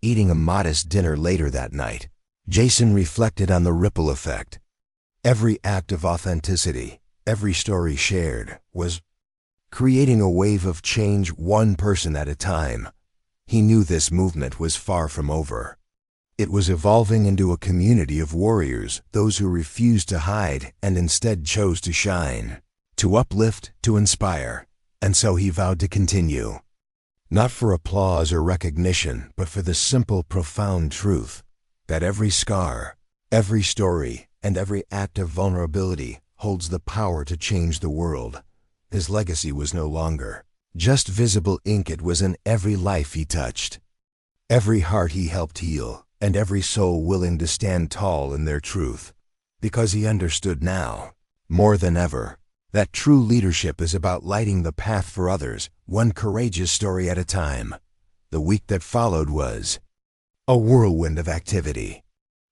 A: Eating a modest dinner later that night, Jason reflected on the ripple effect. Every act of authenticity, every story shared, was creating a wave of change, one person at a time. He knew this movement was far from over. It was evolving into a community of warriors, those who refused to hide and instead chose to shine, to uplift, to inspire. And so he vowed to continue. Not for applause or recognition, but for the simple, profound truth that every scar, every story, and every act of vulnerability holds the power to change the world. His legacy was no longer just visible ink. It was in every life he touched, every heart he helped heal, and every soul willing to stand tall in their truth. Because he understood now, more than ever, that true leadership is about lighting the path for others, one courageous story at a time. The week that followed was a whirlwind of activity.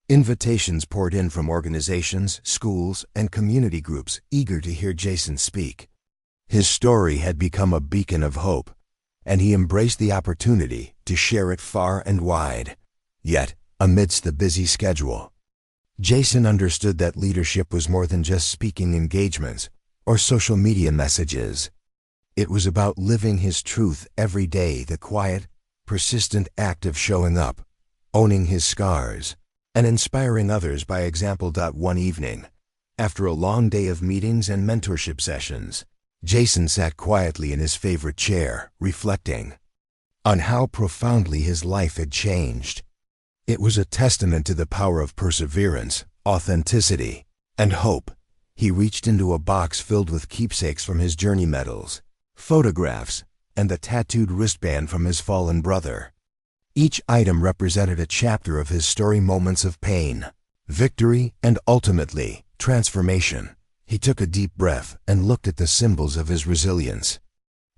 A: Invitations poured in from organizations, schools, and community groups eager to hear Jason speak. His story had become a beacon of hope, and he embraced the opportunity to share it far and wide. Yet, amidst the busy schedule, Jason understood that leadership was more than just speaking engagements or social media messages. It was about living his truth every day, the quiet, persistent act of showing up, owning his scars, and inspiring others by example. One evening, after a long day of meetings and mentorship sessions, Jason sat quietly in his favorite chair, reflecting on how profoundly his life had changed. It was a testament to the power of perseverance, authenticity, and hope. He reached into a box filled with keepsakes from his journey medals, photographs, and the tattooed wristband from his fallen brother. Each item represented a chapter of his story, moments of pain, victory, and ultimately, transformation. He took a deep breath and looked at the symbols of his resilience.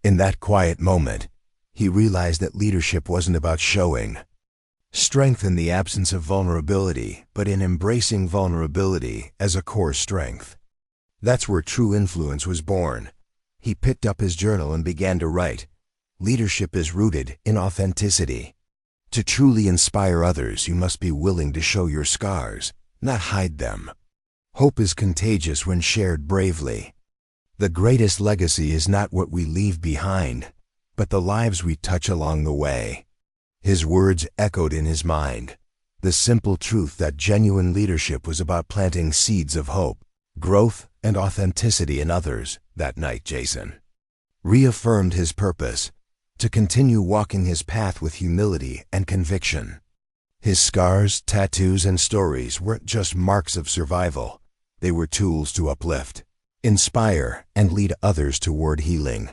A: In that quiet moment, he realized that leadership wasn't about showing strength in the absence of vulnerability, but in embracing vulnerability as a core strength. That's where true influence was born. He picked up his journal and began to write. Leadership is rooted in authenticity. To truly inspire others, you must be willing to show your scars, not hide them. Hope is contagious when shared bravely. The greatest legacy is not what we leave behind, but the lives we touch along the way. His words echoed in his mind, the simple truth that genuine leadership was about planting seeds of hope, growth and authenticity in others. That night, Jason reaffirmed his purpose to continue walking his path with humility and conviction. His scars, tattoos, and stories weren't just marks of survival. They were tools to uplift, inspire, and lead others toward healing.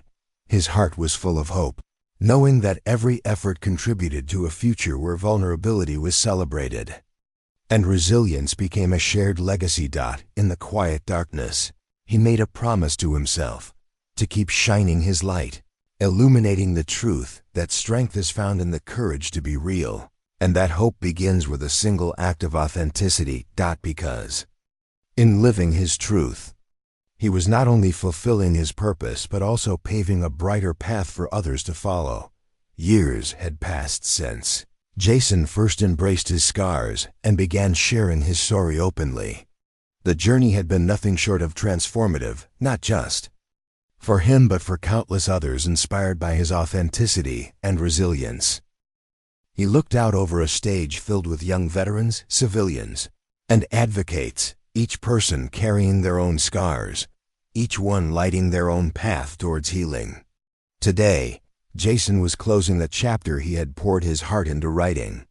A: His heart was full of hope, knowing that every effort contributed to a future where vulnerability was celebrated and resilience became a shared legacy. In the quiet darkness, he made a promise to himself to keep shining his light, illuminating the truth that strength is found in the courage to be real, and that hope begins with a single act of authenticity. Because in living his truth, he was not only fulfilling his purpose but also paving a brighter path for others to follow. Years had passed since Jason first embraced his scars and began sharing his story openly. The journey had been nothing short of transformative, not just for him but for countless others inspired by his authenticity and resilience. He looked out over a stage filled with young veterans, civilians, and advocates, each person carrying their own scars, each one lighting their own path towards healing. Today, Jason was closing the chapter he had poured his heart into writing,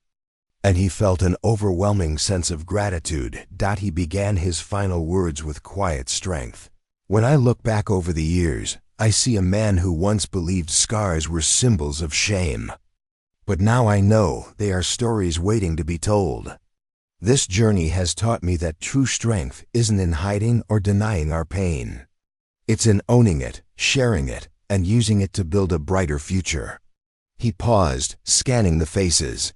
A: and he felt an overwhelming sense of gratitude. He began his final words with quiet strength. When I look back over the years, I see a man who once believed scars were symbols of shame. But now I know they are stories waiting to be told. This journey has taught me that true strength isn't in hiding or denying our pain. It's in owning it, sharing it, and using it to build a brighter future. He paused, scanning the faces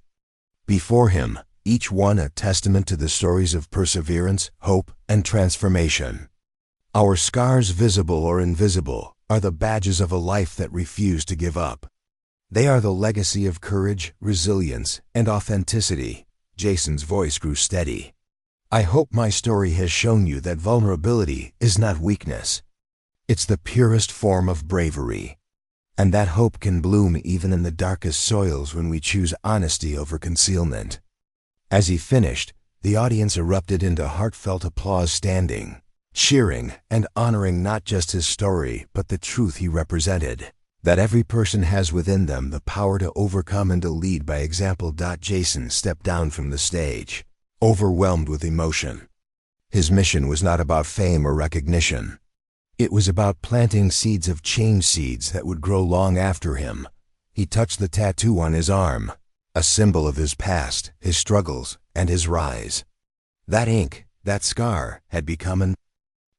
A: before him, each one a testament to the stories of perseverance, hope, and transformation. Our scars, visible or invisible, are the badges of a life that refused to give up. They are the legacy of courage, resilience, and authenticity. Jason's voice grew steady. I hope my story has shown you that vulnerability is not weakness. It's the purest form of bravery. And that hope can bloom even in the darkest soils when we choose honesty over concealment. As he finished, the audience erupted into heartfelt applause, standing, cheering, and honoring not just his story but the truth he represented. That every person has within them the power to overcome and to lead by example. Jason stepped down from the stage, overwhelmed with emotion. His mission was not about fame or recognition. It was about planting seeds of change, seeds that would grow long after him. He touched the tattoo on his arm, a symbol of his past, his struggles, and his rise. That ink, that scar, had become an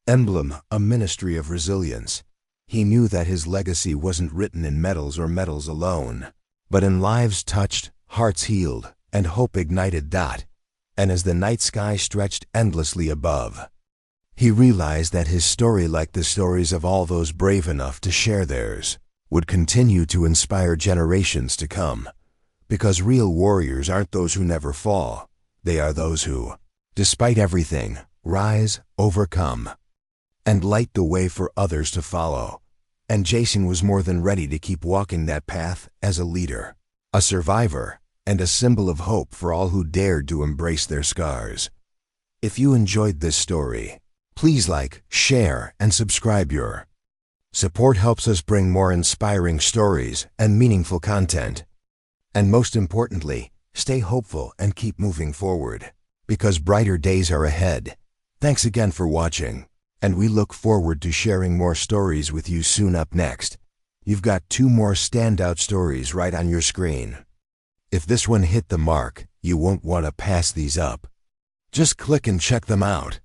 A: emblem, a ministry of resilience. He knew that his legacy wasn't written in medals or medals alone, but in lives touched, hearts healed, and hope ignited. And as the night sky stretched endlessly above, he realized that his story, like the stories of all those brave enough to share theirs, would continue to inspire generations to come. Because real warriors aren't those who never fall. They are those who, despite everything, rise, overcome, and light the way for others to follow. And Jason was more than ready to keep walking that path as a leader, a survivor, and a symbol of hope for all who dared to embrace their scars. If you enjoyed this story, please like, share, and subscribe. Your support helps us bring more inspiring stories and meaningful content. And most importantly, stay hopeful and keep moving forward, because brighter days are ahead. Thanks again for watching, and we look forward to sharing more stories with you soon. Up next, you've got 2 more standout stories right on your screen. If this one hit the mark, you won't want to pass these up. Just click and check them out.